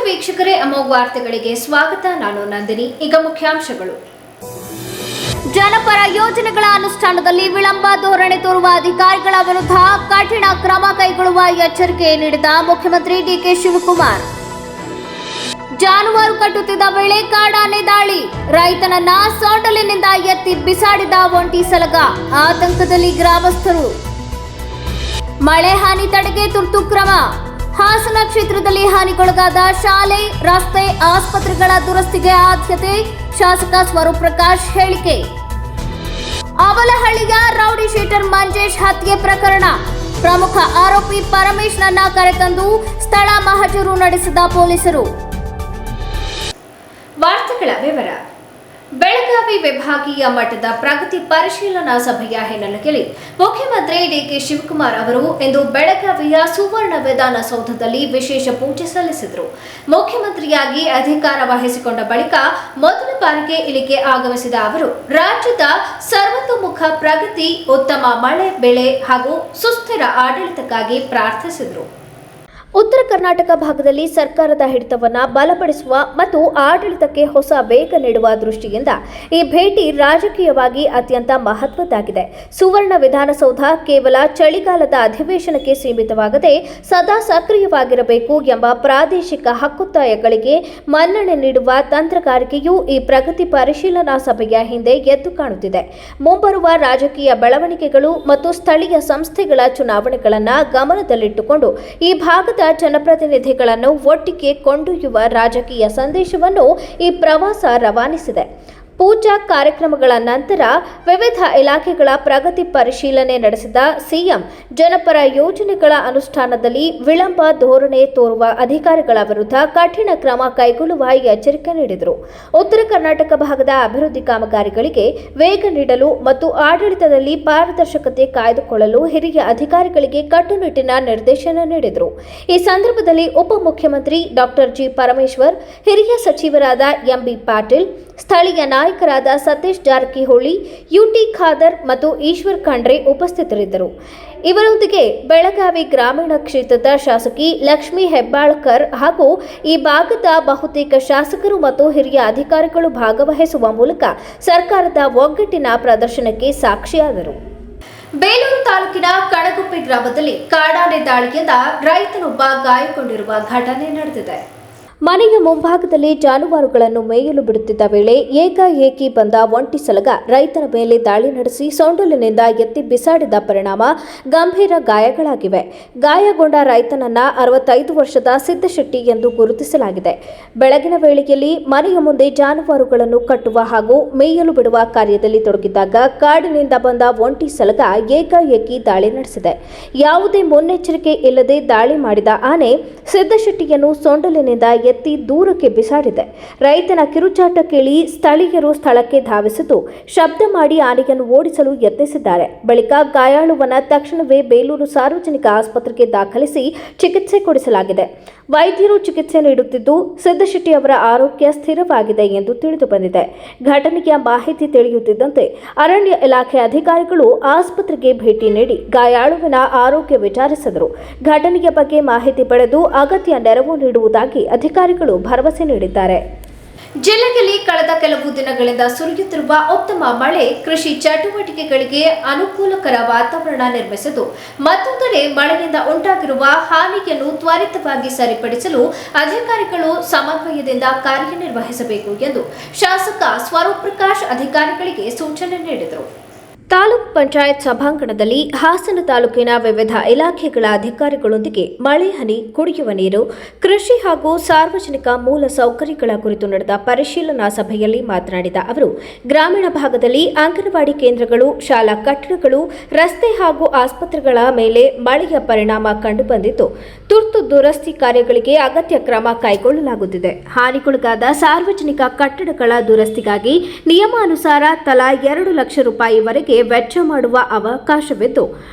ವೀಕ್ಷಕರೇ, ಅಮೋಘ ವಾರ್ತೆಗಳಿಗೆ ಸ್ವಾಗತ. ನಾನು ನಂದಿನಿ. ಈಗ ಮುಖ್ಯಾಂಶಗಳು. ಜನಪರ ಯೋಜನೆಗಳ ಅನುಷ್ಠಾನದಲ್ಲಿ ವಿಳಂಬ ಧೋರಣೆ ತೋರುವ ಅಧಿಕಾರಿಗಳ ವಿರುದ್ಧ ಕಠಿಣ ಕ್ರಮ ಕೈಗೊಳ್ಳುವ ಎಚ್ಚರಿಕೆ ನೀಡಿದ ಮುಖ್ಯಮಂತ್ರಿ ಡಿಕೆ ಶಿವಕುಮಾರ್. ಜಾನುವಾರು ಕಟ್ಟುತ್ತಿದ್ದ ವೇಳೆ ಕಾಡಾನೆ ದಾಳಿ, ರೈತನನ್ನ ಸೊಂಟಲಿನಿಂದ ಎತ್ತಿ ಬಿಸಾಡಿದ ಒಂಟಿ ಸಲಗ, ಆತಂಕದಲ್ಲಿ ಗ್ರಾಮಸ್ಥರು. ಮಳೆ ಹಾನಿ ತಡೆಗೆ ತುರ್ತು ಕ್ರಮ, ಹಾಸನ ಕ್ಷೇತ್ರದಲ್ಲಿ ಹಾನಿಗೊಳಗಾದ ಶಾಲೆ, ರಸ್ತೆ, ಆಸ್ಪತ್ರೆಗಳ ದುರಸ್ತಿಗೆ ಆದ್ಯತೆ, ಶಾಸಕ ಸ್ವರೂಪ್ ಪ್ರಕಾಶ್ ಹೇಳಿಕೆ. ಅವಲಹಳ್ಳಿಯ ರೌಡಿ ಶೀಟರ್ ಮಂಜೇಶ್ ಹತ್ಯೆ ಪ್ರಕರಣ, ಪ್ರಮುಖ ಆರೋಪಿ ಪರಮೇಶ್ನನ್ನ ಕರೆತಂದು ಸ್ಥಳ ಮಹಜರು ನಡೆಸಿದ ಪೊಲೀಸರು. ವಾರ್ತೆಗಳ ವಿವರ. ಬೆಳಗಾವಿ ವಿಭಾಗೀಯ ಮಟ್ಟದ ಪ್ರಗತಿ ಪರಿಶೀಲನಾ ಸಭೆಯ ಹಿನ್ನೆಲೆಯಲ್ಲಿ ಮುಖ್ಯಮಂತ್ರಿ ಡಿಕೆ ಶಿವಕುಮಾರ್ ಅವರು ಇಂದು ಬೆಳಗಾವಿಯ ಸುವರ್ಣ ವಿಧಾನಸೌಧದಲ್ಲಿ ವಿಶೇಷ ಪೂಜೆ ಸಲ್ಲಿಸಿದರು. ಮುಖ್ಯಮಂತ್ರಿಯಾಗಿ ಅಧಿಕಾರ ವಹಿಸಿಕೊಂಡ ಬಳಿಕ ಮೊದಲ ಬಾರಿಗೆ ಇಲ್ಲಿಗೆ ಆಗಮಿಸಿದ ಅವರು ರಾಜ್ಯದ ಸರ್ವತೋಮುಖ ಪ್ರಗತಿ, ಉತ್ತಮ ಮಳೆ, ಬೆಳೆ ಹಾಗೂ ಸುಸ್ಥಿರ ಆಡಳಿತಕ್ಕಾಗಿ ಪ್ರಾರ್ಥಿಸಿದರು. ಉತ್ತರ ಕರ್ನಾಟಕ ಭಾಗದಲ್ಲಿ ಸರ್ಕಾರದ ಹಿಡಿತವನ್ನು ಬಲಪಡಿಸುವ ಮತ್ತು ಆಡಳಿತಕ್ಕೆ ಹೊಸ ವೇಗ ನೀಡುವ ದೃಷ್ಟಿಯಿಂದ ಈ ಭೇಟಿ ರಾಜಕೀಯವಾಗಿ ಅತ್ಯಂತ ಮಹತ್ವದ್ದಾಗಿದೆ. ಸುವರ್ಣ ವಿಧಾನಸೌಧ ಕೇವಲ ಚಳಿಗಾಲದ ಅಧಿವೇಶನಕ್ಕೆ ಸೀಮಿತವಾಗದೆ ಸದಾ ಸಕ್ರಿಯವಾಗಿರಬೇಕು ಎಂಬ ಪ್ರಾದೇಶಿಕ ಹಕ್ಕೊತ್ತಾಯಗಳಿಗೆ ಮನ್ನಣೆ ನೀಡುವ ತಂತ್ರಗಾರಿಕೆಯು ಈ ಪ್ರಗತಿ ಪರಿಶೀಲನಾ ಸಭೆಯ ಹಿಂದೆ ಎದ್ದು ಕಾಣುತ್ತಿದೆ. ಮುಂಬರುವ ರಾಜಕೀಯ ಬೆಳವಣಿಗೆಗಳು ಮತ್ತು ಸ್ಥಳೀಯ ಸಂಸ್ಥೆಗಳ ಚುನಾವಣೆಗಳನ್ನು ಗಮನದಲ್ಲಿಟ್ಟುಕೊಂಡು ಈ ಭಾಗದ ಜನಪ್ರತಿನಿಧಿಗಳನ್ನು ಒಟ್ಟಿಗೆ ಕೊಂಡೊಯ್ಯುವ ರಾಜಕೀಯ ಸಂದೇಶವನ್ನು ಈ ಪ್ರವಾಸ ರವಾನಿಸಿದೆ. ಪೂಜಾ ಕಾರ್ಯಕ್ರಮಗಳ ನಂತರ ವಿವಿಧ ಇಲಾಖೆಗಳ ಪ್ರಗತಿ ಪರಿಶೀಲನೆ ನಡೆಸಿದ ಸಿಎಂ ಜನಪರ ಯೋಜನೆಗಳ ಅನುಷ್ಠಾನದಲ್ಲಿ ವಿಳಂಬ ಧೋರಣೆ ತೋರುವ ಅಧಿಕಾರಿಗಳ ವಿರುದ್ಧ ಕಠಿಣ ಕ್ರಮ ಕೈಗೊಳ್ಳುವ ಎಚ್ಚರಿಕೆ ನೀಡಿದರು. ಉತ್ತರ ಕರ್ನಾಟಕ ಭಾಗದ ಅಭಿವೃದ್ಧಿ ಕಾಮಗಾರಿಗಳಿಗೆ ವೇಗ ನೀಡಲು ಮತ್ತು ಆಡಳಿತದಲ್ಲಿ ಪಾರದರ್ಶಕತೆ ಕಾಯ್ದುಕೊಳ್ಳಲು ಹಿರಿಯ ಅಧಿಕಾರಿಗಳಿಗೆ ಕಟ್ಟುನಿಟ್ಟಿನ ನಿರ್ದೇಶನ ನೀಡಿದರು. ಈ ಸಂದರ್ಭದಲ್ಲಿ ಉಪಮುಖ್ಯಮಂತ್ರಿ ಡಾಕ್ಟರ್ ಜಿ ಪರಮೇಶ್ವರ್, ಹಿರಿಯ ಸಚಿವರಾದ ಎಂಬಿ ಪಾಟೀಲ್, ಸ್ಥಳೀಯ ನಾಯಕರಾದ ಸತೀಶ್ ಜಾರಕಿಹೊಳಿ, ಯುಟಿ ಖಾದರ್ ಮತ್ತು ಈಶ್ವರ್ ಖಂಡ್ರೆ ಉಪಸ್ಥಿತರಿದ್ದರು. ಇವರೊಂದಿಗೆ ಬೆಳಗಾವಿ ಗ್ರಾಮೀಣ ಕ್ಷೇತ್ರದ ಶಾಸಕಿ ಲಕ್ಷ್ಮೀ ಹೆಬ್ಬಾಳ್ಕರ್ ಹಾಗೂ ಈ ಭಾಗದ ಬಹುತೇಕ ಶಾಸಕರು ಮತ್ತು ಹಿರಿಯ ಅಧಿಕಾರಿಗಳು ಭಾಗವಹಿಸುವ ಮೂಲಕ ಸರ್ಕಾರದ ಒಗ್ಗಟ್ಟಿನ ಪ್ರದರ್ಶನಕ್ಕೆ ಸಾಕ್ಷಿಯಾದರು. ಬೇಲೂರು ತಾಲೂಕಿನ ಕಣಗುಪ್ಪೆ ಗ್ರಾಮದಲ್ಲಿ ಕಾಡಾನೆ ದಾಳಿಯಿಂದ ರೈತನೊಬ್ಬ ಗಾಯಗೊಂಡಿರುವ ಘಟನೆ ನಡೆದಿದೆ. ಮನೆಯ ಮುಂಭಾಗದಲ್ಲಿ ಜಾನುವಾರುಗಳನ್ನು ಮೇಯಲು ಬಿಡುತ್ತಿದ್ದ ವೇಳೆ ಏಕಾಏಕಿ ಬಂದ ಒಂಟಿ ಸಲಗ ರೈತನ ಮೇಲೆ ದಾಳಿ ನಡೆಸಿ ಸೊಂಡಲಿನಿಂದ ಎತ್ತಿ ಬಿಸಾಡಿದ ಪರಿಣಾಮ ಗಂಭೀರ ಗಾಯಗಳಾಗಿವೆ. ಗಾಯಗೊಂಡ ರೈತನನ್ನ 65 ವರ್ಷದ ಸಿದ್ದಶೆಟ್ಟಿ ಎಂದು ಗುರುತಿಸಲಾಗಿದೆ. ಬೆಳಗಿನ ವೇಳೆಯಲ್ಲಿ ಮನೆಯ ಮುಂದೆ ಜಾನುವಾರುಗಳನ್ನು ಕಟ್ಟುವ ಹಾಗೂ ಮೇಯಲು ಬಿಡುವ ಕಾರ್ಯದಲ್ಲಿ ತೊಡಗಿದ್ದಾಗ ಕಾಡಿನಿಂದ ಬಂದ ಒಂಟಿ ಸಲಗ ಏಕಾಏಕಿ ದಾಳಿ ನಡೆಸಿದೆ. ಯಾವುದೇ ಮುನ್ನೆಚ್ಚರಿಕೆ ಇಲ್ಲದೆ ದಾಳಿ ಮಾಡಿದ ಆನೆ ಸಿದ್ದಶೆಟ್ಟಿಯನ್ನು ಸೊಂಡಲಿನಿಂದ ಎತ್ತಿ ದೂರಕ್ಕೆ ಬಿಸಾಡಿದೆ. ರೈತನ ಕಿರುಚಾಟ ಕೇಳಿ ಸ್ಥಳೀಯರು ಸ್ಥಳಕ್ಕೆ ಧಾವಿಸಿದ್ದು ಶಬ್ದ ಮಾಡಿ ಆನೆಯನ್ನು ಓಡಿಸಲು ಯತ್ನಿಸಿದ್ದಾರೆ. ಬಳಿಕ ಗಾಯಾಳುವನ್ನ ತಕ್ಷಣವೇ ಬೇಲೂರು ಸಾರ್ವಜನಿಕ ಆಸ್ಪತ್ರೆಗೆ ದಾಖಲಿಸಿ ಚಿಕಿತ್ಸೆ ಕೊಡಿಸಲಾಗಿದೆ. ವೈದ್ಯರು ಚಿಕಿತ್ಸೆ ನೀಡುತ್ತಿದ್ದು ಸಿದ್ದಶೆಟ್ಟಿ ಅವರ ಆರೋಗ್ಯ ಸ್ಥಿರವಾಗಿದೆ ಎಂದು ತಿಳಿದು ಬಂದಿದೆ. ಘಟನೆಯ ಮಾಹಿತಿ ತಿಳಿಯುತ್ತಿದ್ದಂತೆ ಅರಣ್ಯ ಇಲಾಖೆ ಅಧಿಕಾರಿಗಳು ಆಸ್ಪತ್ರೆಗೆ ಭೇಟಿ ನೀಡಿ ಗಾಯಾಳುವಿನ ಆರೋಗ್ಯ ವಿಚಾರಿಸಿದರು. ಘಟನೆಯ ಬಗ್ಗೆ ಮಾಹಿತಿ ಪಡೆದು ಅಗತ್ಯ ನೆರವು ನೀಡುವುದಾಗಿ ಅಧಿಕಾರಿಗಳು ಭರವಸೆ ನೀಡಿದ್ದಾರೆ. ಜಿಲ್ಲೆಯಲ್ಲಿ ಕಳೆದ ಕೆಲವು ದಿನಗಳಿಂದ ಸುರಿಯುತ್ತಿರುವ ಉತ್ತಮ ಮಳೆ ಕೃಷಿ ಚಟುವಟಿಕೆಗಳಿಗೆ ಅನುಕೂಲಕರ ವಾತಾವರಣ ನಿರ್ಮಿಸಿದ್ದು, ಮತ್ತೊಂದೆಡೆ ಮಳೆಯಿಂದ ಉಂಟಾಗಿರುವ ಹಾನಿಯನ್ನು ತ್ವರಿತವಾಗಿ ಸರಿಪಡಿಸಲು ಅಧಿಕಾರಿಗಳು ಸಮನ್ವಯದಿಂದ ಕಾರ್ಯನಿರ್ವಹಿಸಬೇಕು ಎಂದು ಶಾಸಕ ಸ್ವರೂಪ್ ಪ್ರಕಾಶ್ ಅಧಿಕಾರಿಗಳಿಗೆ ಸೂಚನೆ ನೀಡಿದರು. ತಾಲೂಕ್ ಪಂಚಾಯತ್ ಸಭಾಂಗಣದಲ್ಲಿ ಹಾಸನ ತಾಲೂಕಿನ ವಿವಿಧ ಇಲಾಖೆಗಳ ಅಧಿಕಾರಿಗಳೊಂದಿಗೆ ಮಳೆ ಹನಿ, ಕುಡಿಯುವ ನೀರು, ಕೃಷಿ ಹಾಗೂ ಸಾರ್ವಜನಿಕ ಮೂಲ ಸೌಕರ್ಯಗಳ ಕುರಿತು ನಡೆದ ಪರಿಶೀಲನಾ ಸಭೆಯಲ್ಲಿ ಮಾತನಾಡಿದ ಅವರು, ಗ್ರಾಮೀಣ ಭಾಗದಲ್ಲಿ ಅಂಗನವಾಡಿ ಕೇಂದ್ರಗಳು, ಶಾಲಾ ಕಟ್ಟಡಗಳು, ರಸ್ತೆ ಹಾಗೂ ಆಸ್ಪತ್ರೆಗಳ ಮೇಲೆ ಮಳೆಯ ಪರಿಣಾಮ ಕಂಡುಬಂದಿದ್ದು, ತುರ್ತು ದುರಸ್ತಿ ಕಾರ್ಯಗಳಿಗೆ ಅಗತ್ಯ ಕ್ರಮ ಕೈಗೊಳ್ಳಲಾಗುತ್ತಿದೆ. ಹಾನಿಗೊಳಗಾದ ಸಾರ್ವಜನಿಕ ಕಟ್ಟಡಗಳ ದುರಸ್ತಿಗಾಗಿ ನಿಯಮಾನುಸಾರ ತಲಾ 2 ಲಕ್ಷ ರೂಪಾಯಿವರೆಗೆ ವೆಚ್ಚ ಮಾಡುವ ಅವಕಾಶವಿದ್ದು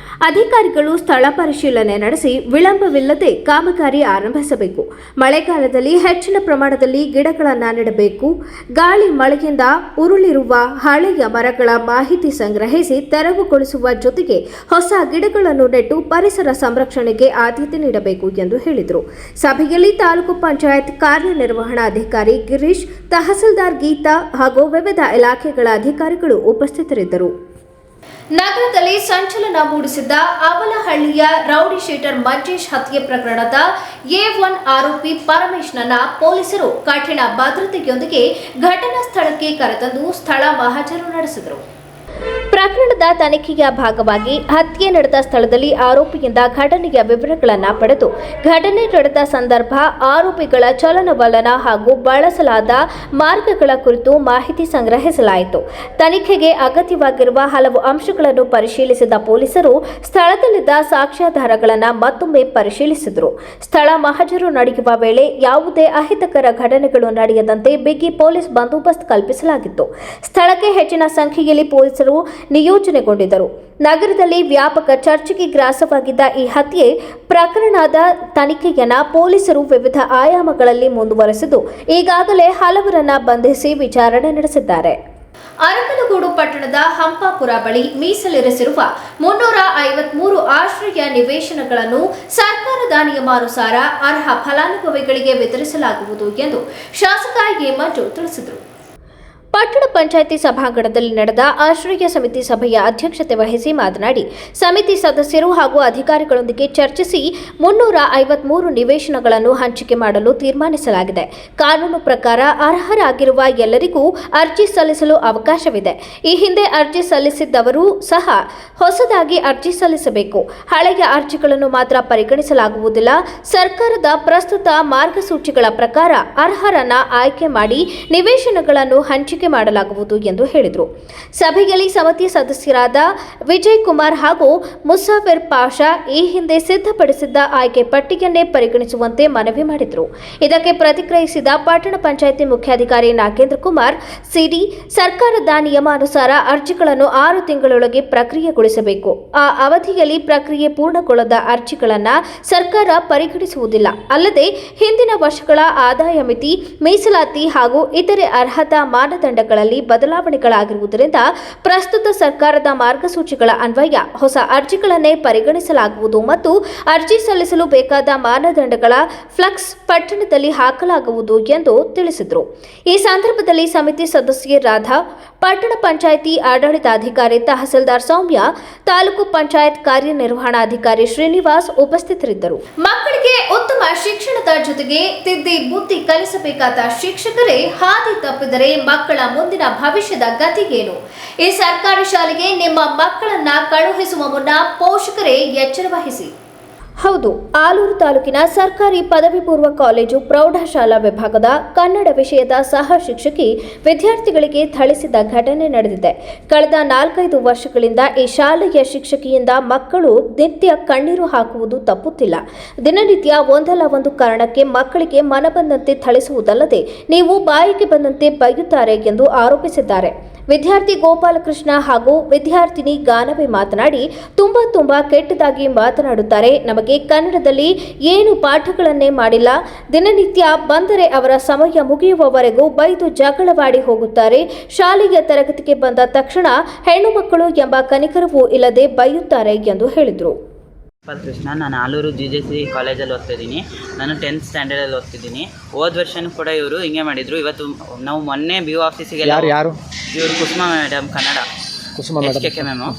ಅಧಿಕಾರಿಗಳು ಸ್ಥಳ ಪರಿಶೀಲನೆ ನಡೆಸಿ ವಿಳಂಬವಿಲ್ಲದೆ ಕಾಮಗಾರಿ ಆರಂಭಿಸಬೇಕು. ಮಳೆಗಾಲದಲ್ಲಿ ಹೆಚ್ಚಿನ ಪ್ರಮಾಣದಲ್ಲಿ ಗಿಡಗಳನ್ನು ನೆಡಬೇಕು. ಗಾಳಿ ಮಳೆಯಿಂದ ಉರುಳಿರುವ ಹಳೆಯ ಮರಗಳ ಮಾಹಿತಿ ಸಂಗ್ರಹಿಸಿ ತೆರವುಗೊಳಿಸುವ ಜೊತೆಗೆ ಹೊಸ ಗಿಡಗಳನ್ನು ನೆಟ್ಟು ಪರಿಸರ ಸಂರಕ್ಷಣೆಗೆ ಆದ್ಯತೆ ನೀಡಬೇಕು ಎಂದು ಹೇಳಿದರು. ಸಭೆಯಲ್ಲಿ ತಾಲೂಕು ಪಂಚಾಯತ್ ಕಾರ್ಯನಿರ್ವಹಣಾಧಿಕಾರಿ ಗಿರೀಶ್, ತಹಸೀಲ್ದಾರ್ ಗೀತಾ ಹಾಗೂ ವಿವಿಧ ಇಲಾಖೆಗಳ ಅಧಿಕಾರಿಗಳು ಉಪಸ್ಥಿತರಿದ್ದರು. ನಗರದಲ್ಲಿ ಸಂಚಲನ ಮೂಡಿಸಿದ್ದ ಅವಲಹಳ್ಳಿಯ ರೌಡಿ ಶೀಟರ್ ಮಂಜೇಶ್ ಹತ್ಯೆ ಪ್ರಕರಣದ A1 ಆರೋಪಿ ಪರಮೇಶ್ನನ್ನ ಪೊಲೀಸರು ಕಠಿಣ ಭದ್ರತೆಯೊಂದಿಗೆ ಘಟನಾ ಸ್ಥಳಕ್ಕೆ ಕರೆತಂದು ಸ್ಥಳ ಮಹಜರು ನಡೆಸಿದರು. ಪ್ರಕರಣದ ತನಿಖೆಯ ಭಾಗವಾಗಿ ಹತ್ಯೆ ನಡೆದ ಸ್ಥಳದಲ್ಲಿ ಆರೋಪಿಯಿಂದ ಘಟನೆಯ ವಿವರಗಳನ್ನು ಪಡೆದು ಘಟನೆ ನಡೆದ ಸಂದರ್ಭ, ಆರೋಪಿಗಳ ಚಲನವಲನ ಹಾಗೂ ಬಳಸಲಾದ ಮಾರ್ಗಗಳ ಕುರಿತು ಮಾಹಿತಿ ಸಂಗ್ರಹಿಸಲಾಯಿತು. ತನಿಖೆಗೆ ಅಗತ್ಯವಾಗಿರುವ ಹಲವು ಅಂಶಗಳನ್ನು ಪರಿಶೀಲಿಸಿದ ಪೊಲೀಸರು ಸ್ಥಳದಲ್ಲಿದ್ದ ಸಾಕ್ಷ್ಯಾಧಾರಗಳನ್ನು ಮತ್ತೊಮ್ಮೆ ಪರಿಶೀಲಿಸಿದರು. ಸ್ಥಳ ಮಹಜರು ನಡೆಯುವ ವೇಳೆ ಯಾವುದೇ ಅಹಿತಕರ ಘಟನೆಗಳು ನಡೆಯದಂತೆ ಬಿಗಿ ಪೊಲೀಸ್ ಬಂದೋಬಸ್ತ್ ಕಲ್ಪಿಸಲಾಗಿತ್ತು. ಸ್ಥಳಕ್ಕೆ ಹೆಚ್ಚಿನ ಸಂಖ್ಯೆಯಲ್ಲಿ ಪೊಲೀಸರು ನಿಯೋಜನೆಗೊಂಡಿದ್ದರು. ನಗರದಲ್ಲಿ ವ್ಯಾಪಕ ಚರ್ಚೆಗೆ ಗ್ರಾಸವಾಗಿದ್ದ ಈ ಹತ್ಯೆ ಪ್ರಕರಣದ ತನಿಖೆಯನ್ನ ಪೊಲೀಸರು ವಿವಿಧ ಆಯಾಮಗಳಲ್ಲಿ ಮುಂದುವರೆಸಿದ್ದು ಈಗಾಗಲೇ ಹಲವರನ್ನ ಬಂಧಿಸಿ ವಿಚಾರಣೆ ನಡೆಸಿದ್ದಾರೆ. ಅರಕಲಗೂಡು ಪಟ್ಟಣದ ಹಂಪಾಪುರ ಬಳಿ ಮೀಸಲಿರಿಸಿರುವ 353 ಆಶ್ರಯ ನಿವೇಶನಗಳನ್ನು ಸರ್ಕಾರದ ನಿಯಮಾನುಸಾರ ಅರ್ಹ ಫಲಾನುಭವಿಗಳಿಗೆ ವಿತರಿಸಲಾಗುವುದು ಎಂದು ಶಾಸಕ ಎ ಮಂಜು ತಿಳಿಸಿದರು. ಪಟ್ಟಣ ಪಂಚಾಯಿತಿ ಸಭಾಂಗಣದಲ್ಲಿ ನಡೆದ ಆಶ್ರಯ ಸಮಿತಿ ಸಭೆಯ ಅಧ್ಯಕ್ಷತೆ ವಹಿಸಿ ಮಾತನಾಡಿ, ಸಮಿತಿ ಸದಸ್ಯರು ಹಾಗೂ ಅಧಿಕಾರಿಗಳೊಂದಿಗೆ ಚರ್ಚಿಸಿ 353 ನಿವೇಶನಗಳನ್ನು ಹಂಚಿಕೆ ಮಾಡಲು ತೀರ್ಮಾನಿಸಲಾಗಿದೆ. ಕಾನೂನು ಪ್ರಕಾರ ಅರ್ಹರಾಗಿರುವ ಎಲ್ಲರಿಗೂ ಅರ್ಜಿ ಸಲ್ಲಿಸಲು ಅವಕಾಶವಿದೆ. ಈ ಹಿಂದೆ ಅರ್ಜಿ ಸಲ್ಲಿಸಿದ್ದವರು ಸಹ ಹೊಸದಾಗಿ ಅರ್ಜಿ ಸಲ್ಲಿಸಬೇಕು. ಹಳೆಯ ಅರ್ಜಿಗಳನ್ನು ಮಾತ್ರ ಪರಿಗಣಿಸಲಾಗುವುದಿಲ್ಲ. ಸರ್ಕಾರದ ಪ್ರಸ್ತುತ ಮಾರ್ಗಸೂಚಿಗಳ ಪ್ರಕಾರ ಅರ್ಹರನ್ನ ಆಯ್ಕೆ ಮಾಡಿ ನಿವೇಶನಗಳನ್ನು ಹಂಚಿಕೆ ಮಾಡಲಾಗುವುದು ಎಂದು ಹೇಳಿದರು. ಸಭೆಯಲ್ಲಿ ಸಮಿತಿ ಸದಸ್ಯರಾದ ವಿಜಯ್ ಕುಮಾರ್ ಹಾಗೂ ಮುಸಾಫಿರ್ ಪಾಷಾ ಈ ಹಿಂದೆ ಸಿದ್ಧಪಡಿಸಿದ್ದ ಆಯ್ಕೆ ಪಟ್ಟಿಯನ್ನೇ ಪರಿಗಣಿಸುವಂತೆ ಮನವಿ ಮಾಡಿದರು. ಇದಕ್ಕೆ ಪ್ರತಿಕ್ರಿಯಿಸಿದ ಪಟ್ಟಣ ಪಂಚಾಯಿತಿ ಮುಖ್ಯಾಧಿಕಾರಿ ನಾಗೇಂದ್ರ ಕುಮಾರ್ ಸಿಡಿ, ಸರ್ಕಾರದ ನಿಯಮಾನುಸಾರ ಅರ್ಜಿಗಳನ್ನು 6 ತಿಂಗಳೊಳಗೆ ಪ್ರಕ್ರಿಯೆಗೊಳಿಸಬೇಕು. ಆ ಅವಧಿಯಲ್ಲಿ ಪ್ರಕ್ರಿಯೆ ಪೂರ್ಣಗೊಳ್ಳದ ಅರ್ಜಿಗಳನ್ನು ಸರ್ಕಾರ ಪರಿಗಣಿಸುವುದಿಲ್ಲ. ಅಲ್ಲದೆ ಹಿಂದಿನ ವರ್ಷಗಳ ಆದಾಯ ಮಿತಿ, ಮೀಸಲಾತಿ ಹಾಗೂ ಇತರೆ ಅರ್ಹತಾ ಮಾನದಂಡಗಳಲ್ಲಿ ಬದಲಾವಣೆಗಳಾಗಿರುವುದರಿಂದ ಪ್ರಸ್ತುತ ಸರ್ಕಾರದ ಮಾರ್ಗಸೂಚಿಗಳ ಅನ್ವಯ ಹೊಸ ಅರ್ಜಿಗಳನ್ನೇ ಪರಿಗಣಿಸಲಾಗುವುದು ಮತ್ತು ಅರ್ಜಿ ಸಲ್ಲಿಸಲು ಬೇಕಾದ ಮಾನದಂಡಗಳ ಫ್ಲೆಕ್ಸ್ ಪಟ್ಟಣದಲ್ಲಿ ಹಾಕಲಾಗುವುದು ಎಂದು ತಿಳಿಸಿದರು. ಈ ಸಂದರ್ಭದಲ್ಲಿ ಸಮಿತಿ ಸದಸ್ಯೆ ರಾಧಾ, ಪಟ್ಟಣ ಪಂಚಾಯಿತಿ ಆಡಳಿತಾಧಿಕಾರಿ ತಹಸೀಲ್ದಾರ್ ಸೌಮ್ಯ, ತಾಲೂಕು ಪಂಚಾಯತ್ ಕಾರ್ಯನಿರ್ವಹಣಾಧಿಕಾರಿ ಶ್ರೀನಿವಾಸ್ ಉಪಸ್ಥಿತರಿದ್ದರು. ಮಕ್ಕಳಿಗೆ ಉತ್ತಮ ಶಿಕ್ಷಣದ ಜೊತೆಗೆ ತಿದ್ದಿ ಬುದ್ಧಿ ಕಲಿಸಬೇಕಾದ ಶಿಕ್ಷಕರೇ ಹಾದಿ ತಪ್ಪಿದರೆ ಮಕ್ಕಳ ಮುಂದಿನ ಭವಿಷ್ಯದ ಗತಿಗೇನು? ಈ ಸರ್ಕಾರಿ ಶಾಲೆಗೆ ನಿಮ್ಮ ಮಕ್ಕಳನ್ನ ಕಳುಹಿಸುವ ಮುನ್ನ ಪೋಷಕರೇ ಎಚ್ಚರ ವಹಿಸಿ. ಹೌದು, ಆಲೂರು ತಾಲೂಕಿನ ಸರ್ಕಾರಿ ಪದವಿ ಪೂರ್ವ ಕಾಲೇಜು ಪ್ರೌಢಶಾಲಾ ವಿಭಾಗದ ಕನ್ನಡ ವಿಷಯದ ಸಹ ಶಿಕ್ಷಕಿ ವಿದ್ಯಾರ್ಥಿಗಳಿಗೆ ಥಳಿಸಿದ ಘಟನೆ ನಡೆದಿದೆ. ಕಳೆದ 4-5 ವರ್ಷಗಳಿಂದ ಈ ಶಾಲೆಯ ಶಿಕ್ಷಕಿಯಿಂದ ಮಕ್ಕಳು ನಿತ್ಯ ಕಣ್ಣೀರು ಹಾಕುವುದು ತಪ್ಪುತ್ತಿಲ್ಲ. ದಿನನಿತ್ಯ ಒಂದಲ್ಲ ಒಂದು ಕಾರಣಕ್ಕೆ ಮಕ್ಕಳಿಗೆ ಮನಬಂದಂತೆ ಥಳಿಸುವುದಲ್ಲದೆ ನೀವು ಬಾಯಿಗೆ ಬಂದಂತೆ ಬೈಯುತ್ತಾರೆ ಎಂದು ಆರೋಪಿಸಿದ್ದಾರೆ. ವಿದ್ಯಾರ್ಥಿ ಗೋಪಾಲಕೃಷ್ಣ ಹಾಗೂ ವಿದ್ಯಾರ್ಥಿನಿ ಗಾನವಿ ಮಾತನಾಡಿ, ತುಂಬಾ ಕೆಟ್ಟದಾಗಿ ಮಾತನಾಡುತ್ತಾರೆ. ನಮಗೆ ಕನ್ನಡದಲ್ಲಿ ಏನು ಪಾಠಗಳನ್ನೇ ಮಾಡಿಲ್ಲ. ದಿನನಿತ್ಯ ಬಂದರೆ ಅವರ ಸಮಯ ಮುಗಿಯುವವರೆಗೂ ಬೈದು ಜಗಳವಾಡಿ ಹೋಗುತ್ತಾರೆ. ಶಾಲೆಯ ತರಗತಿಗೆ ಬಂದ ತಕ್ಷಣ ಹೆಣ್ಣು ಮಕ್ಕಳು ಎಂಬ ಕನಿಕರವೂ ಇಲ್ಲದೆ ಬೈಯುತ್ತಾರೆ ಎಂದು ಹೇಳಿದರು. ಕೃಷ್ಣ, ನಾನು ಆಲೂರು GJC ಕಾಲೇಜಲ್ಲಿ ಓದ್ತಿದ್ದೀನಿ. ನಾನು 10th ಸ್ಟ್ಯಾಂಡರ್ಡಲ್ಲಿ ಓದ್ತಿದ್ದೀನಿ. ಹೋದ ವರ್ಷನೂ ಕೂಡ ಇವರು ಹಿಂಗೆ ಮಾಡಿದರು. ಇವತ್ತು ನಾವು ಮೊನ್ನೆ BO ಆಫೀಸಿಗೆ ಯಾರು ಇವರು ಕುಸುಮ ಮೇಡಮ್, ಕನ್ನಡ HKK ಮ್ಯಾಮು,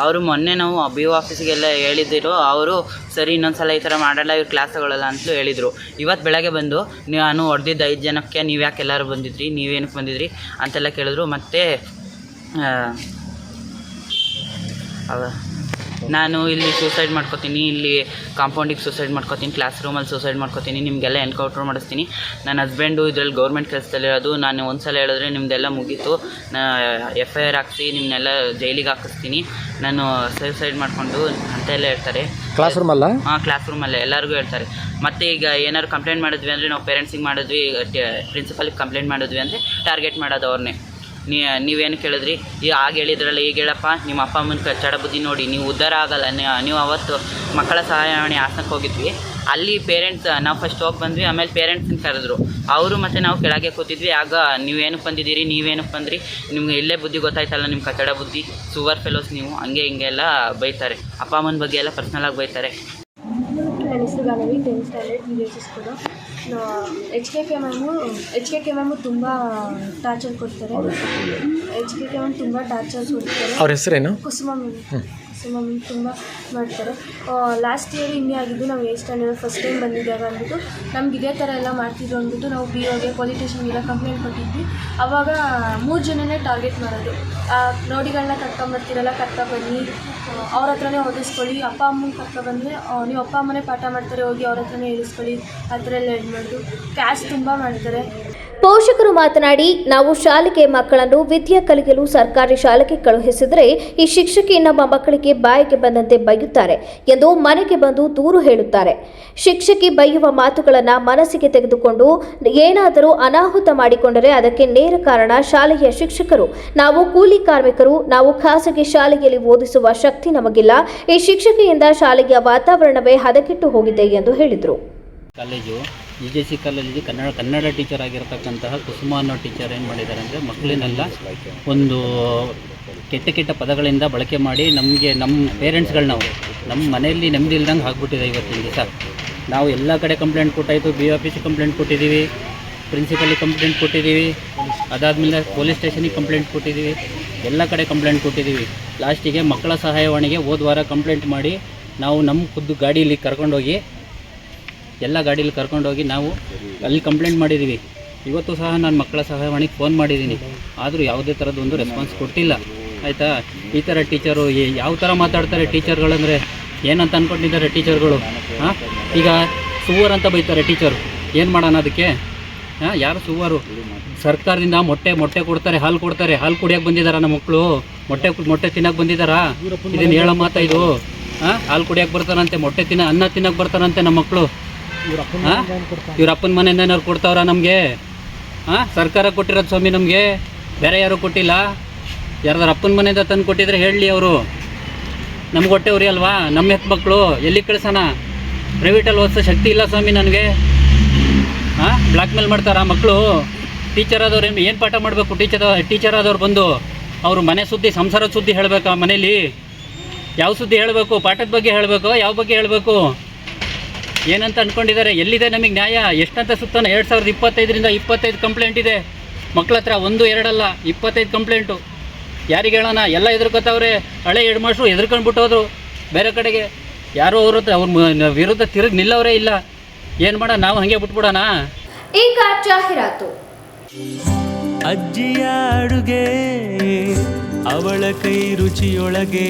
ಅವರು ಮೊನ್ನೆ ನಾವು BO ಆಫೀಸಿಗೆಲ್ಲ ಹೇಳಿದ್ದರು. ಅವರು ಸರಿ ಇನ್ನೊಂದ್ಸಲ ಈ ಥರ ಮಾಡಲ್ಲ, ಇವ್ರು ಕ್ಲಾಸ್ ತಗೊಳ್ಳಲ್ಲ ಅಂತಲೂ ಹೇಳಿದರು. ಇವತ್ತು ಬೆಳಗ್ಗೆ ಬಂದು ನಾನು ಹೊಡೆದಿದ್ದು 5 ಜನಕ್ಕೆ ನೀವು ಯಾಕೆ ಎಲ್ಲರೂ ಬಂದಿದ್ರಿ, ನೀವೇನಕ್ಕೆ ಬಂದಿದ್ರಿ ಅಂತೆಲ್ಲ ಕೇಳಿದ್ರು. ಮತ್ತು ನಾನು ಇಲ್ಲಿ ಸೂಸೈಡ್ ಮಾಡ್ಕೋತೀನಿ, ಇಲ್ಲಿ ಕಾಂಪೌಂಡಿಗೆ ಸೂಸೈಡ್ ಮಾಡ್ಕೋತೀನಿ, ಕ್ಲಾಸ್ ರೂಮಲ್ಲಿ ಸೂಸೈಡ್ ಮಾಡ್ಕೋತೀನಿ, ನಿಮಗೆಲ್ಲ ಎನ್ಕೌಂಟ್ರ್ ಮಾಡಿಸ್ತೀನಿ. ನನ್ನ ಹಸ್ಬೆಂಡು ಇದರಲ್ಲಿ ಗೌರ್ಮೆಂಟ್ ಕೆಲಸದಲ್ಲಿರೋದು. ನಾನು ಒಂದು ಸಲ ಹೇಳಿದ್ರೆ ನಿಮ್ಮದೆಲ್ಲ ಮುಗೀತು, FIR ಹಾಕ್ಸಿ ನಿಮ್ಮನ್ನೆಲ್ಲ ಜೈಲಿಗೆ ಹಾಕಿಸ್ತೀನಿ, ನಾನು ಸೂಸೈಡ್ ಮಾಡಿಕೊಂಡು ಅಂತೆಲ್ಲ ಹೇಳ್ತಾರೆ. ಕ್ಲಾಸ್ ರೂಮಲ್ಲ? ಹಾಂ, ಕ್ಲಾಸ್ ರೂಮಲ್ಲೇ ಎಲ್ಲರಿಗೂ ಹೇಳ್ತಾರೆ. ಮತ್ತು ಈಗ ಏನಾದ್ರು ಕಂಪ್ಲೇಂಟ್ ಮಾಡಿದ್ವಿ ಅಂದರೆ ನಾವು ಪೇರೆಂಟ್ಸಿಗೆ ಮಾಡಿದ್ವಿ, ಪ್ರಿನ್ಸಿಪಲ್ಗೆ ಕಂಪ್ಲೇಂಟ್ ಮಾಡಿದ್ವಿ ಅಂದರೆ ಟಾರ್ಗೆಟ್ ಮಾಡೋದು ಅವ್ರನ್ನೇ. ನೀವೇನು ಕೇಳಿದ್ರಿ ಆಗ ಹೇಳಿದ್ರಲ್ಲ ಈಗ ಹೇಳಪ್ಪ ನಿಮ್ಮ ಅಪ್ಪ ಅಮ್ಮನ ಕಚ್ಚಡ ಬುದ್ಧಿ ನೋಡಿ ನೀವು ಉದ್ಧಾರ ಆಗಲ್ಲ. ನೀವು ಅವತ್ತು ಮಕ್ಕಳ ಸಹಾಯವಾಣಿ ಹಾಸನಕ್ಕೆ ಹೋಗಿದ್ವಿ, ಅಲ್ಲಿ ಪೇರೆಂಟ್ಸ್ ನಾವು ಫಸ್ಟ್ ಹೋಗಿ ಬಂದ್ವಿ, ಆಮೇಲೆ ಪೇರೆಂಟ್ಸನ್ನ ಕರೆದ್ರು. ಅವರು ಮತ್ತು ನಾವು ಕೆಳಗೆ ಕೂತಿದ್ವಿ. ಆಗ ನೀವೇನಕ್ಕೆ ಬಂದಿದ್ದೀರಿ, ನೀವೇನಕ್ಕೆ ಬಂದ್ರಿ, ನಿಮ್ಗೆ ಇಲ್ಲೇ ಬುದ್ಧಿ ಗೊತ್ತಾಯ್ತಲ್ಲ, ನಿಮ್ಮ ಕಚ್ಚಡ ಬುದ್ಧಿ, ಸೂವರ್ ಫೆಲೋಸ್ ನೀವು, ಹಂಗೆ ಹಿಂಗೆಲ್ಲ ಬೈತಾರೆ. ಅಪ್ಪ ಅಮ್ಮನ ಬಗ್ಗೆ ಎಲ್ಲ ಪರ್ಸ್ನಲಾಗಿ ಬೈತಾರೆ. ನನ್ನ ಹೆಸರು Ganavi, 10th standard BSc school. H K K ma'am ತುಂಬ ಟಾರ್ಚರ್ ಕೊಡ್ತಾರೆ. ತುಂಬ ಟಾರ್ಚರ್ ಕೊಡ್ತಾರೆ. ಅವ್ರ ಹೆಸರೇನು? ಕುಸುಮ ಮ್ಯಾಮ್ ತುಂಬ ಮಾಡ್ತಾರೆ. ಲಾಸ್ಟ್ ಇಯರ್ ಹಿಂಗೆ ಆಗಿದ್ದು, ನಾವು 8th ಸ್ಟ್ಯಾಂಡರ್ಡ್ ಫಸ್ಟ್ ಟೈಮ್ ಬಂದಿದ್ದಾಗ ಅಂದ್ಬಿಟ್ಟು ನಮ್ಗೆ ಇದೇ ಥರ ಎಲ್ಲ ಮಾಡ್ತಿದ್ರು ಅಂದ್ಬಿಟ್ಟು ನಾವು BOಗೆ ಪೊಲೀಸ್ ಸ್ಟೇಷನ್ಗೆಲ್ಲ ಕಂಪ್ಲೇಂಟ್ ಕೊಟ್ಟಿದ್ವಿ. ಆವಾಗ 3 ಜನನೇ ಟಾರ್ಗೆಟ್ ಮಾಡೋದು. ನೋಡಿಗಳನ್ನ ಕರ್ಕೊಂಬರ್ತಿರಲ್ಲ, ಕರ್ಕೊಬನ್ನಿ, ಅವ್ರ ಹತ್ರನೇ ಓದಿಸ್ಕೊಳ್ಳಿ, ಅಪ್ಪ ಅಮ್ಮನ ಕರ್ಕೊಬಂದರೆ ನೀವು ಅಪ್ಪ ಅಮ್ಮನೇ ಪಾಠ ಮಾಡ್ತಾರೆ, ಹೋಗಿ ಅವ್ರ ಹತ್ರನೇ ಹೇಳಿಸ್ಕೊಳ್ಳಿ, ಆ ಥರ ಎಲ್ಲ ಇದು ಮಾಡೋದು. ಕ್ಯಾಶ್ ತುಂಬ ಮಾಡ್ತಾರೆ. ಪೋಷಕರು ಮಾತನಾಡಿ, ನಾವು ಶಾಲೆಗೆ ಮಕ್ಕಳನ್ನು ವಿದ್ಯೆ ಕಲಿಯಲು ಸರ್ಕಾರಿ ಶಾಲೆಗೆ ಕಳುಹಿಸಿದರೆ ಈ ಶಿಕ್ಷಕಿ ನಮ್ಮ ಮಕ್ಕಳಿಗೆ ಬಾಯಿಗೆ ಬಂದಂತೆ ಬೈಯುತ್ತಾರೆ ಎಂದು ಮನೆಗೆ ಬಂದು ದೂರು ಹೇಳುತ್ತಾರೆ. ಶಿಕ್ಷಕಿ ಬೈಯುವ ಮಾತುಗಳನ್ನು ಮನಸ್ಸಿಗೆ ತೆಗೆದುಕೊಂಡು ಏನಾದರೂ ಅನಾಹುತ ಮಾಡಿಕೊಂಡರೆ ಅದಕ್ಕೆ ನೇರ ಕಾರಣ ಶಾಲೆಯ ಶಿಕ್ಷಕರು. ನಾವು ಕೂಲಿ ಕಾರ್ಮಿಕರು, ನಾವು ಖಾಸಗಿ ಶಾಲೆಯಲ್ಲಿ ಓದಿಸುವ ಶಕ್ತಿ ನಮಗಿಲ್ಲ. ಈ ಶಿಕ್ಷಕಿಯಿಂದ ಶಾಲೆಯ ವಾತಾವರಣವೇ ಹದಗೆಟ್ಟು ಹೋಗಿದೆ ಎಂದು ಹೇಳಿದರು. ಕಾಲೇಜು UJC ಕಾಲೇಜಿಗೆ ಕನ್ನಡ ಟೀಚರ್ ಆಗಿರತಕ್ಕಂತಹ ಕುಸುಮ ಅನ್ನೋ ಟೀಚರ್ ಏನು ಮಾಡಿದ್ದಾರೆ ಅಂದರೆ, ಮಕ್ಕಳನ್ನೆಲ್ಲ ಒಂದು ಕೆಟ್ಟ ಪದಗಳಿಂದ ಬಳಕೆ ಮಾಡಿ ನಮ್ಮ ಪೇರೆಂಟ್ಸ್ಗಳು ನಮ್ಮ ಮನೆಯಲ್ಲಿ ನೆಮ್ಮದಿ ಇಲ್ದಂಗೆ ಆಗ್ಬಿಟ್ಟಿದೆ. ಇವತ್ತಿನ ದಿವಸ ನಾವು ಎಲ್ಲ ಕಡೆ ಕಂಪ್ಲೇಂಟ್ ಕೊಟ್ಟಾಯಿತು, BO ಕಂಪ್ಲೇಂಟ್ ಕೊಟ್ಟಿದ್ದೀವಿ, ಪ್ರಿನ್ಸಿಪಲಿಗೆ ಕಂಪ್ಲೇಂಟ್ ಕೊಟ್ಟಿದ್ದೀವಿ, ಅದಾದಮೇಲೆ ಪೊಲೀಸ್ ಸ್ಟೇಷನಿಗೆ ಕಂಪ್ಲೇಂಟ್ ಕೊಟ್ಟಿದ್ದೀವಿ, ಎಲ್ಲ ಕಡೆ ಕಂಪ್ಲೇಂಟ್ ಕೊಟ್ಟಿದ್ದೀವಿ. ಲಾಸ್ಟಿಗೆ ಮಕ್ಕಳ ಸಹಾಯವಾಣಿಗೆ ಹೋದ ವಾರ ಕಂಪ್ಲೇಂಟ್ ಮಾಡಿ ನಾವು ನಮ್ಮ ಖುದ್ದು ಗಾಡೀಲಿ ಕರ್ಕೊಂಡೋಗಿ ನಾವು ಅಲ್ಲಿ ಕಂಪ್ಲೇಂಟ್ ಮಾಡಿದ್ದೀವಿ. ಇವತ್ತು ಸಹ ನಾನು ಮಕ್ಕಳ ಸಹಾಯವಾಣಿಗೆ ಫೋನ್ ಮಾಡಿದ್ದೀನಿ, ಆದರೂ ಯಾವುದೇ ಥರದ್ದೊಂದು ರೆಸ್ಪಾನ್ಸ್ ಕೊಟ್ಟಿಲ್ಲ. ಆಯಿತಾ? ಈ ಥರ ಟೀಚರು ಯಾವ ಥರ ಮಾತಾಡ್ತಾರೆ ಟೀಚರ್ಗಳಂದರೆ, ಏನಂತ ಅಂದ್ಕೊಂಡಿದ್ದಾರೆ ಟೀಚರ್ಗಳು? ಈಗ ಸುವರ್ ಅಂತ ಬೈತಾರೆ ಟೀಚರು, ಏನು ಮಾಡೋಣ ಅದಕ್ಕೆ? ಯಾರು ಸುವರು? ಸರ್ಕಾರದಿಂದ ಮೊಟ್ಟೆ ಕೊಡ್ತಾರೆ, ಹಾಲು ಕುಡಿಯೋಕ್ಕೆ ಬಂದಿದ್ದಾರಾ ನಮ್ಮ ಮಕ್ಕಳು? ಮೊಟ್ಟೆ ತಿನ್ನೋಕ್ಕೆ ಬಂದಿದ್ದಾರಾ? ಇದನ್ನು ಹೇಳೋ ಮಾತಾ ಇದು? ಹಾಲು ಕುಡಿಯೋಕ್ಕೆ ಬರ್ತಾರಂತೆ, ಅನ್ನ ತಿನ್ನೋಕ್ಕೆ ಬರ್ತಾರಂತೆ ನಮ್ಮ ಮಕ್ಕಳು. ಇವ್ರ ಅಪ್ಪನ ಮನೆಯಿಂದ ಏನಾದ್ರು ಕೊಡ್ತಾವ್ರ ನಮಗೆ? ಸರ್ಕಾರ ಕೊಟ್ಟಿರೋದು ಸ್ವಾಮಿ, ನಮಗೆ ಬೇರೆ ಯಾರು ಕೊಟ್ಟಿಲ್ಲ. ಯಾರ್ದಾರು ಅಪ್ಪನ ಮನೆಯಿಂದ ತಂದು ಕೊಟ್ಟಿದ್ರೆ ಹೇಳಲಿ ಅವರು. ನಮ್ಗೆ ಹೊಟ್ಟೆ ಉರಿ ಅಲ್ವಾ? ನಮ್ಮ ಹೆತ್ತು ಮಕ್ಕಳು ಎಲ್ಲಿಗೆ ಕಳ್ಸೋಣ? ಪ್ರೈವೇಟಲ್ಲಿ ಓದಿಸೋ ಶಕ್ತಿ ಇಲ್ಲ ಸ್ವಾಮಿ ನನಗೆ. ಬ್ಲ್ಯಾಕ್ ಮೇಲ್ ಮಾಡ್ತಾರಾ ಮಕ್ಕಳು? ಟೀಚರ್ ಆದವ್ರು ಏನು ಪಾಠ ಮಾಡಬೇಕು? ಟೀಚರ್ ಆದವ್ರು ಬಂದು ಅವರು ಮನೆ ಸುದ್ದಿ, ಸಂಸಾರದ ಸುದ್ದಿ ಹೇಳಬೇಕಾ ಮನೇಲಿ? ಯಾವ ಸುದ್ದಿ ಹೇಳಬೇಕು? ಪಾಠದ ಬಗ್ಗೆ ಹೇಳಬೇಕು? ಯಾವ ಬಗ್ಗೆ ಹೇಳಬೇಕು? ಏನಂತ ಅಂದ್ಕೊಂಡಿದ್ದಾರೆ? ಎಲ್ಲಿದೆ ನಮಗೆ ನ್ಯಾಯ? ಎಷ್ಟಂತ ಸುತ್ತಾನೆ? 2025ರಿಂದ 25 ಕಂಪ್ಲೇಂಟ್ ಇದೆ ಮಕ್ಕಳ ಹತ್ರ. 1-2 ಅಲ್ಲ, 25 ಕಂಪ್ಲೇಂಟು. ಯಾರಿಗೆ ಹೇಳೋಣ? ಎಲ್ಲ ಹೆದರ್ಕೋತಾವ್ರೆ. ಹಳೆ ಹೆಡ್ ಮಾಸ್ಟ್ರು ಹೆದರ್ಕೊಂಡ್ಬಿಟ್ಟು ಹೋದ್ರು ಬೇರೆ ಕಡೆಗೆ. ಯಾರು ಅವ್ರ ವಿರುದ್ಧ ತಿರುಗಿ ನಿಲ್ಲವರೇ ಇಲ್ಲ. ಏನು ಮಾಡೋಣ? ನಾವು ಹಾಗೆ ಬಿಟ್ಬಿಡೋಣ? ಈಗ ಜಾಹೀರಾತು. ಅಜ್ಜಿಯ ಅಡುಗೆ ಅವಳ ಕೈ ರುಚಿಯೊಳಗೆ.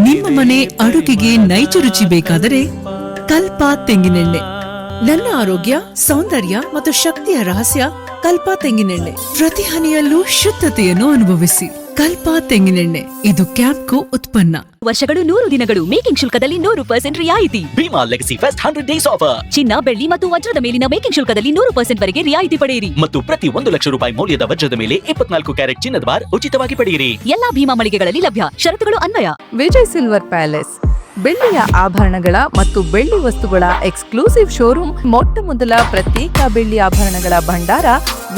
ನಿಮ್ಮ ಮನೆ ಅಡುಗೆಗೆ ನೈಜ ರುಚಿ ಬೇಕಾದರೆ ಕಲ್ಪ ತೆಂಗಿನೆಣ್ಣೆ. ನನ್ನ ಆರೋಗ್ಯ, ಸೌಂದರ್ಯ ಮತ್ತು ಶಕ್ತಿಯ ರಹಸ್ಯ ಕಲ್ಪ ತೆಂಗಿನೆಣ್ಣೆ. ಪ್ರತಿ ಹನಿಯಲ್ಲೂ ಶುದ್ಧತೆಯನ್ನು ಅನುಭವಿಸಿ. ಕಲ್ಪ ತೆಂಗಿನೆಣ್ಣೆ, ಇದು ಕ್ಯಾಂಪ್ಕೋ ಉತ್ಪನ್ನ. ವರ್ಷಗಳು 100 ದಿನಗಳು. ಮೇಕಿಂಗ್ ಶುಲ್ಕದಲ್ಲಿ 100% ರಿಯಾಯಿತಿ. Bhima legacy fest 100 days offer. ಚಿನ್ನ, ಬೆಳ್ಳಿ ಮತ್ತು ವಜ್ರದ ಮೇಲಿನ ಮೇಕಿಂಗ್ ಶುಲ್ಕದಲ್ಲಿ 100% ವರೆಗೆ ರಿಯಾಯಿತಿ ಪಡೆಯಿರಿ. ಮತ್ತು ಪ್ರತಿ 1 ಲಕ್ಷ ರೂಪಾಯಿ ಮೌಲ್ಯದ ವಜ್ರದ ಮೇಲೆ 24 ಕ್ಯಾರೆಟ್ ಚಿನ್ನದ ಬಾರ್ ಉಚಿತವಾಗಿ ಪಡೆಯಿರಿ. ಎಲ್ಲಾ ಭೀಮಾ ಮಳಿಗೆಗಳಲ್ಲಿ ಲಭ್ಯ. ಷರತ್ತುಗಳು ಅನ್ವಯ. ವಿಜಯ್ ಸಿಲ್ವರ್ ಪ್ಯಾಲೇಸ್ ಬೆಳ್ಳಿಯ ಆಭರಣಗಳ ಮತ್ತು ಬೆಳ್ಳಿ ವಸ್ತುಗಳ ಎಕ್ಸ್ಕ್ಲೂಸಿವ್ ಶೋರೂಮ್. ಮೊಟ್ಟ ಮೊದಲ ಪ್ರತ್ಯೇಕ ಬೆಳ್ಳಿ ಆಭರಣಗಳ ಭಂಡಾರ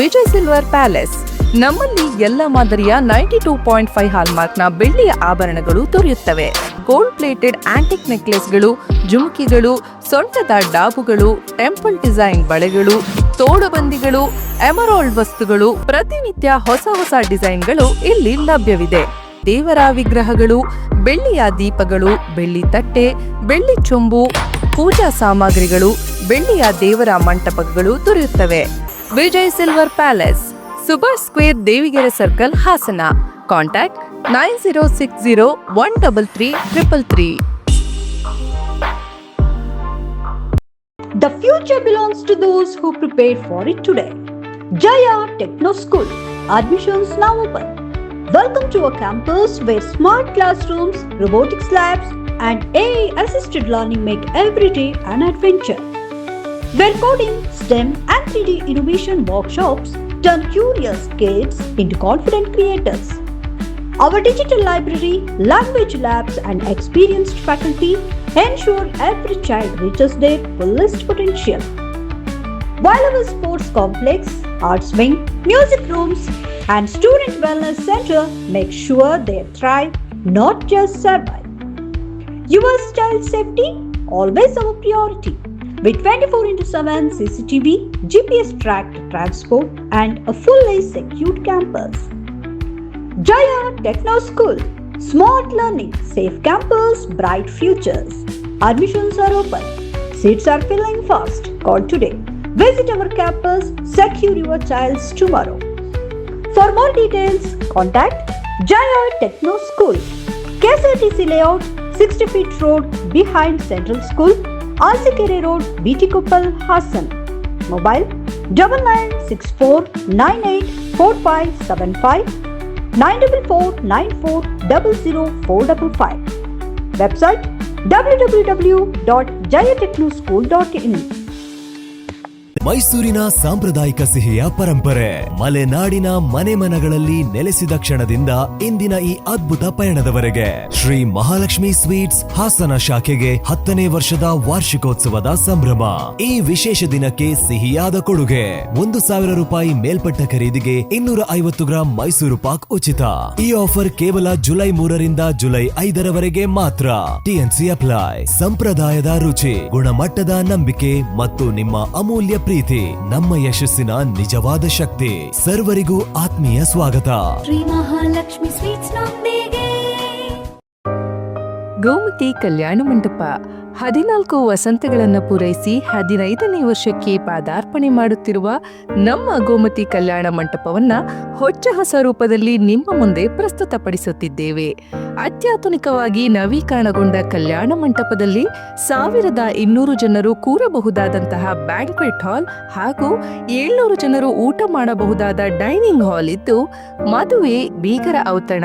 ವಿಜಯ್ ಸಿಲ್ವರ್ ಪ್ಯಾಲೇಸ್. ನಮ್ಮಲ್ಲಿ ಎಲ್ಲ ಮಾದರಿಯ 92.5 ಹಾಲ್ಮಾರ್ಕ್ನ ಬೆಳ್ಳಿಯ ಆಭರಣಗಳು ದೊರೆಯುತ್ತವೆ. ಗೋಲ್ಡ್ ಪ್ಲೇಟೆಡ್ ಆಂಟಿಕ್ ನೆಕ್ಲೆಸ್ಗಳು, ಜುಮುಕಿಗಳು, ಸೊಂಟದ ಡಾಬುಗಳು, ಟೆಂಪಲ್ ಡಿಸೈನ್ ಬಳೆಗಳು, ತೋಡುಬಂದಿಗಳು, ಎಮರಾಲ್ಡ್ ವಸ್ತುಗಳು, ಪ್ರತಿನಿತ್ಯ ಹೊಸ ಡಿಸೈನ್ಗಳು ಇಲ್ಲಿ ಲಭ್ಯವಿದೆ. ದೇವರ ವಿಗ್ರಹಗಳು, ಬೆಳ್ಳಿಯ ದೀಪಗಳು, ಬೆಳ್ಳಿ ತಟ್ಟೆ, ಬೆಳ್ಳಿ ಚೊಂಬು, ಪೂಜಾ ಸಾಮಗ್ರಿಗಳು, ಬೆಳ್ಳಿಯ ದೇವರ ಮಂಟಪಗಳು ದೊರೆಯುತ್ತವೆ. Vijay silver palace, Subhash square, Devigere circle, Hassan. Contact 9060133333. The future belongs to those who prepare for it today. Jaya Techno School. Admissions now open. Welcome to a campus where smart classrooms, robotics labs, and AI-assisted learning make every day an adventure. Where coding, STEM, and 3D innovation workshops turn curious kids into confident creators. Our digital library, language labs, and experienced faculty ensure every child reaches their fullest potential. While our sports complex, arts wing, music rooms, and student wellness center make sure they thrive, not just survive. Your child's safety, always our priority. With 24/7 CCTV, GPS tracked transport, and a fully secured campus. Jaya Techno School, smart learning, safe campus, bright futures. Admissions are open. Seats are filling fast. Call today. Visit our campus. Secure your child's tomorrow. For more details, contact Jaya Techno School, KSRTC Layout, 60 feet Road, behind Central School, Alsikere Road, BT Koppal, Hassan. Mobile 9964984575, 94494000455. Website www.jayatechnoschool.in. ಮೈಸೂರಿನ ಸಾಂಪ್ರದಾಯಿಕ ಸಿಹಿಯ ಪರಂಪರೆ ಮಲೆನಾಡಿನ ಮನೆ ಮನಗಳಲ್ಲಿ ನೆಲೆಸಿದ ಕ್ಷಣದಿಂದ ಇಂದಿನ ಈ ಅದ್ಭುತ ಪಯಣದವರೆಗೆ Shri Mahalakshmi sweets Hassan ಶಾಖೆಗೆ 10ನೇ ವರ್ಷದ ವಾರ್ಷಿಕೋತ್ಸವದ ಸಂಭ್ರಮ. ಈ ವಿಶೇಷ ದಿನಕ್ಕೆ ಸಿಹಿಯಾದ ಕೊಡುಗೆ 1,000 ರೂಪಾಯಿ ಮೇಲ್ಪಟ್ಟ ಖರೀದಿಗೆ 250 ಗ್ರಾಂ ಮೈಸೂರು ಪಾಕ್ ಉಚಿತ. ಈ ಆಫರ್ ಕೇವಲ ಜುಲೈ 3ರಿಂದ ಜುಲೈ 5ರವರೆಗೆ ಮಾತ್ರ. TNC apply. ಸಂಪ್ರದಾಯದ ರುಚಿ, ಗುಣಮಟ್ಟದ ನಂಬಿಕೆ ಮತ್ತು ನಿಮ್ಮ ಅಮೂಲ್ಯ ಪ್ರೀತಿ ನಮ್ಮ ಯಶಸ್ಸಿನ ನಿಜವಾದ ಶಕ್ತಿ. ಸರ್ವರಿಗೂ ಆತ್ಮೀಯ ಸ್ವಾಗತ. ಶ್ರೀ ಮಹಾಲಕ್ಷ್ಮಿ ಸ್ವೀಟ್ಸ್ ನೊಂದಿಗೆ ಗೋಮತಿ ಕಲ್ಯಾಣ ಮಂಟಪ 14 ವಸಂತಗಳನ್ನು ಪೂರೈಸಿ 15ನೇ ವರ್ಷಕ್ಕೆ ಪಾದಾರ್ಪಣೆ ಮಾಡುತ್ತಿರುವ ನಮ್ಮ ಗೋಮತಿ ಕಲ್ಯಾಣ ಮಂಟಪವನ್ನ ಹೊಚ್ಚ ಹೊಸ ರೂಪದಲ್ಲಿ ನಿಮ್ಮ ಮುಂದೆ ಪ್ರಸ್ತುತಪಡಿಸುತ್ತಿದ್ದೇವೆ. ಅತ್ಯಾಧುನಿಕವಾಗಿ ನವೀಕರಣಗೊಂಡ ಕಲ್ಯಾಣ ಮಂಟಪದಲ್ಲಿ 1200 ಜನರು ಕೂರಬಹುದಾದಂತಹ ಬ್ಯಾಂಕ್ವೆಟ್ ಹಾಲ್ ಹಾಗೂ 700 ಜನರು ಊಟ ಮಾಡಬಹುದಾದ ಡೈನಿಂಗ್ ಹಾಲ್ ಇದ್ದು, ಮದುವೆ, ಬೀಗರ ಔತಣ,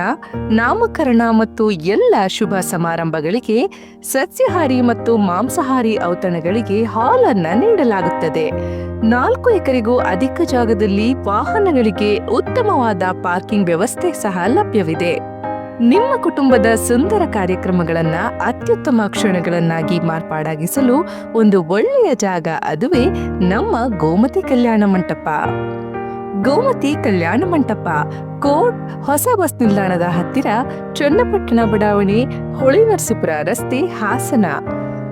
ನಾಮಕರಣ ಮತ್ತು ಎಲ್ಲ ಶುಭ ಸಮಾರಂಭಗಳಿಗೆ ಸಸ್ಯಾಹಾರಿ ಮತ್ತು ಮಾಂಸಾಹಾರಿ ಔತಣಗಳಿಗೆ ಹಾಲ್ ಅನ್ನ ನೀಡಲಾಗುತ್ತದೆ. 4 ಎಕರೆಗೂ ಅಧಿಕ ಜಾಗದಲ್ಲಿ ವಾಹನಗಳಿಗೆ ಉತ್ತಮವಾದ ಪಾರ್ಕಿಂಗ್ ವ್ಯವಸ್ಥೆ ಸಹ ಲಭ್ಯವಿದೆ. ನಿಮ್ಮ ಕುಟುಂಬದ ಸುಂದರ ಕಾರ್ಯಕ್ರಮಗಳನ್ನ ಅತ್ಯುತ್ತಮ ಕ್ಷಣಗಳನ್ನಾಗಿ ಮಾರ್ಪಾಡಾಗಿಸಲು ಒಂದು ಒಳ್ಳೆಯ ಜಾಗ, ಅದುವೇ ನಮ್ಮ ಗೋಮತಿ ಕಲ್ಯಾಣ ಮಂಟಪ. ಗೋಮತಿ ಕಲ್ಯಾಣ ಮಂಟಪ, ಕೋಟ್ ಹೊಸ ಬಸ್ ನಿಲ್ದಾಣದ ಹತ್ತಿರ, ಚನ್ನಪಟ್ಟಣ ಬಡಾವಣೆ, ಹೊಳೆನರಸೀಪುರ ರಸ್ತೆ, ಹಾಸನ.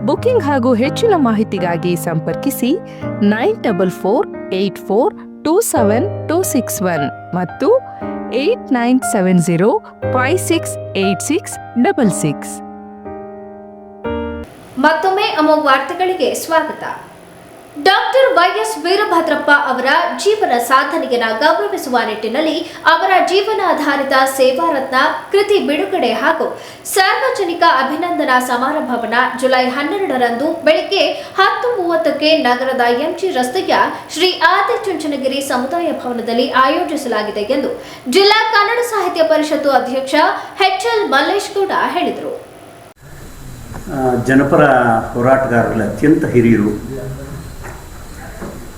ಬುಕಿಂಗ್ ಹಾಗೂ ಹೆಚ್ಚಿನ ಮಾಹಿತಿಗಾಗಿ ಸಂಪರ್ಕಿಸಿ 9484247261 ಮತ್ತು 8970568666. ಮತ್ತೊಮ್ಮೆ ಅಮೋಘ ವಾರ್ತೆಗಳಿಗೆ ಸ್ವಾಗತ. ಡಾಕ್ಟರ್ ವೈಎಸ್ ವೀರಭದ್ರಪ್ಪ ಅವರ ಜೀವನ ಸಾಧನೆಯನ್ನು ಗೌರವಿಸುವ ನಿಟ್ಟಿನಲ್ಲಿ ಅವರ ಜೀವನಾಧಾರಿತ ಸೇವಾರತ್ನ ಕೃತಿ ಬಿಡುಗಡೆ ಹಾಗೂ ಸಾರ್ವಜನಿಕ ಅಭಿನಂದನಾ ಸಮಾರಂಭವನ್ನು ಜುಲೈ 12ರಂದು ಬೆಳಗ್ಗೆ 10:30ಕ್ಕೆ ನಗರದ MG ರಸ್ತೆಯ ಶ್ರೀ ಆದಿಚುಂಚನಗಿರಿ ಸಮುದಾಯ ಭವನದಲ್ಲಿ ಆಯೋಜಿಸಲಾಗಿದೆ ಎಂದು ಜಿಲ್ಲಾ ಕನ್ನಡ ಸಾಹಿತ್ಯ ಪರಿಷತ್ತು ಅಧ್ಯಕ್ಷ HL ಮಲ್ಲೇಶ್ ಗೌಡ ಹೇಳಿದರು. ಜನಪರ ಹೋರಾಟಗಾರರಲ್ಲಿ ಅತ್ಯಂತ ಹಿರಿಯರು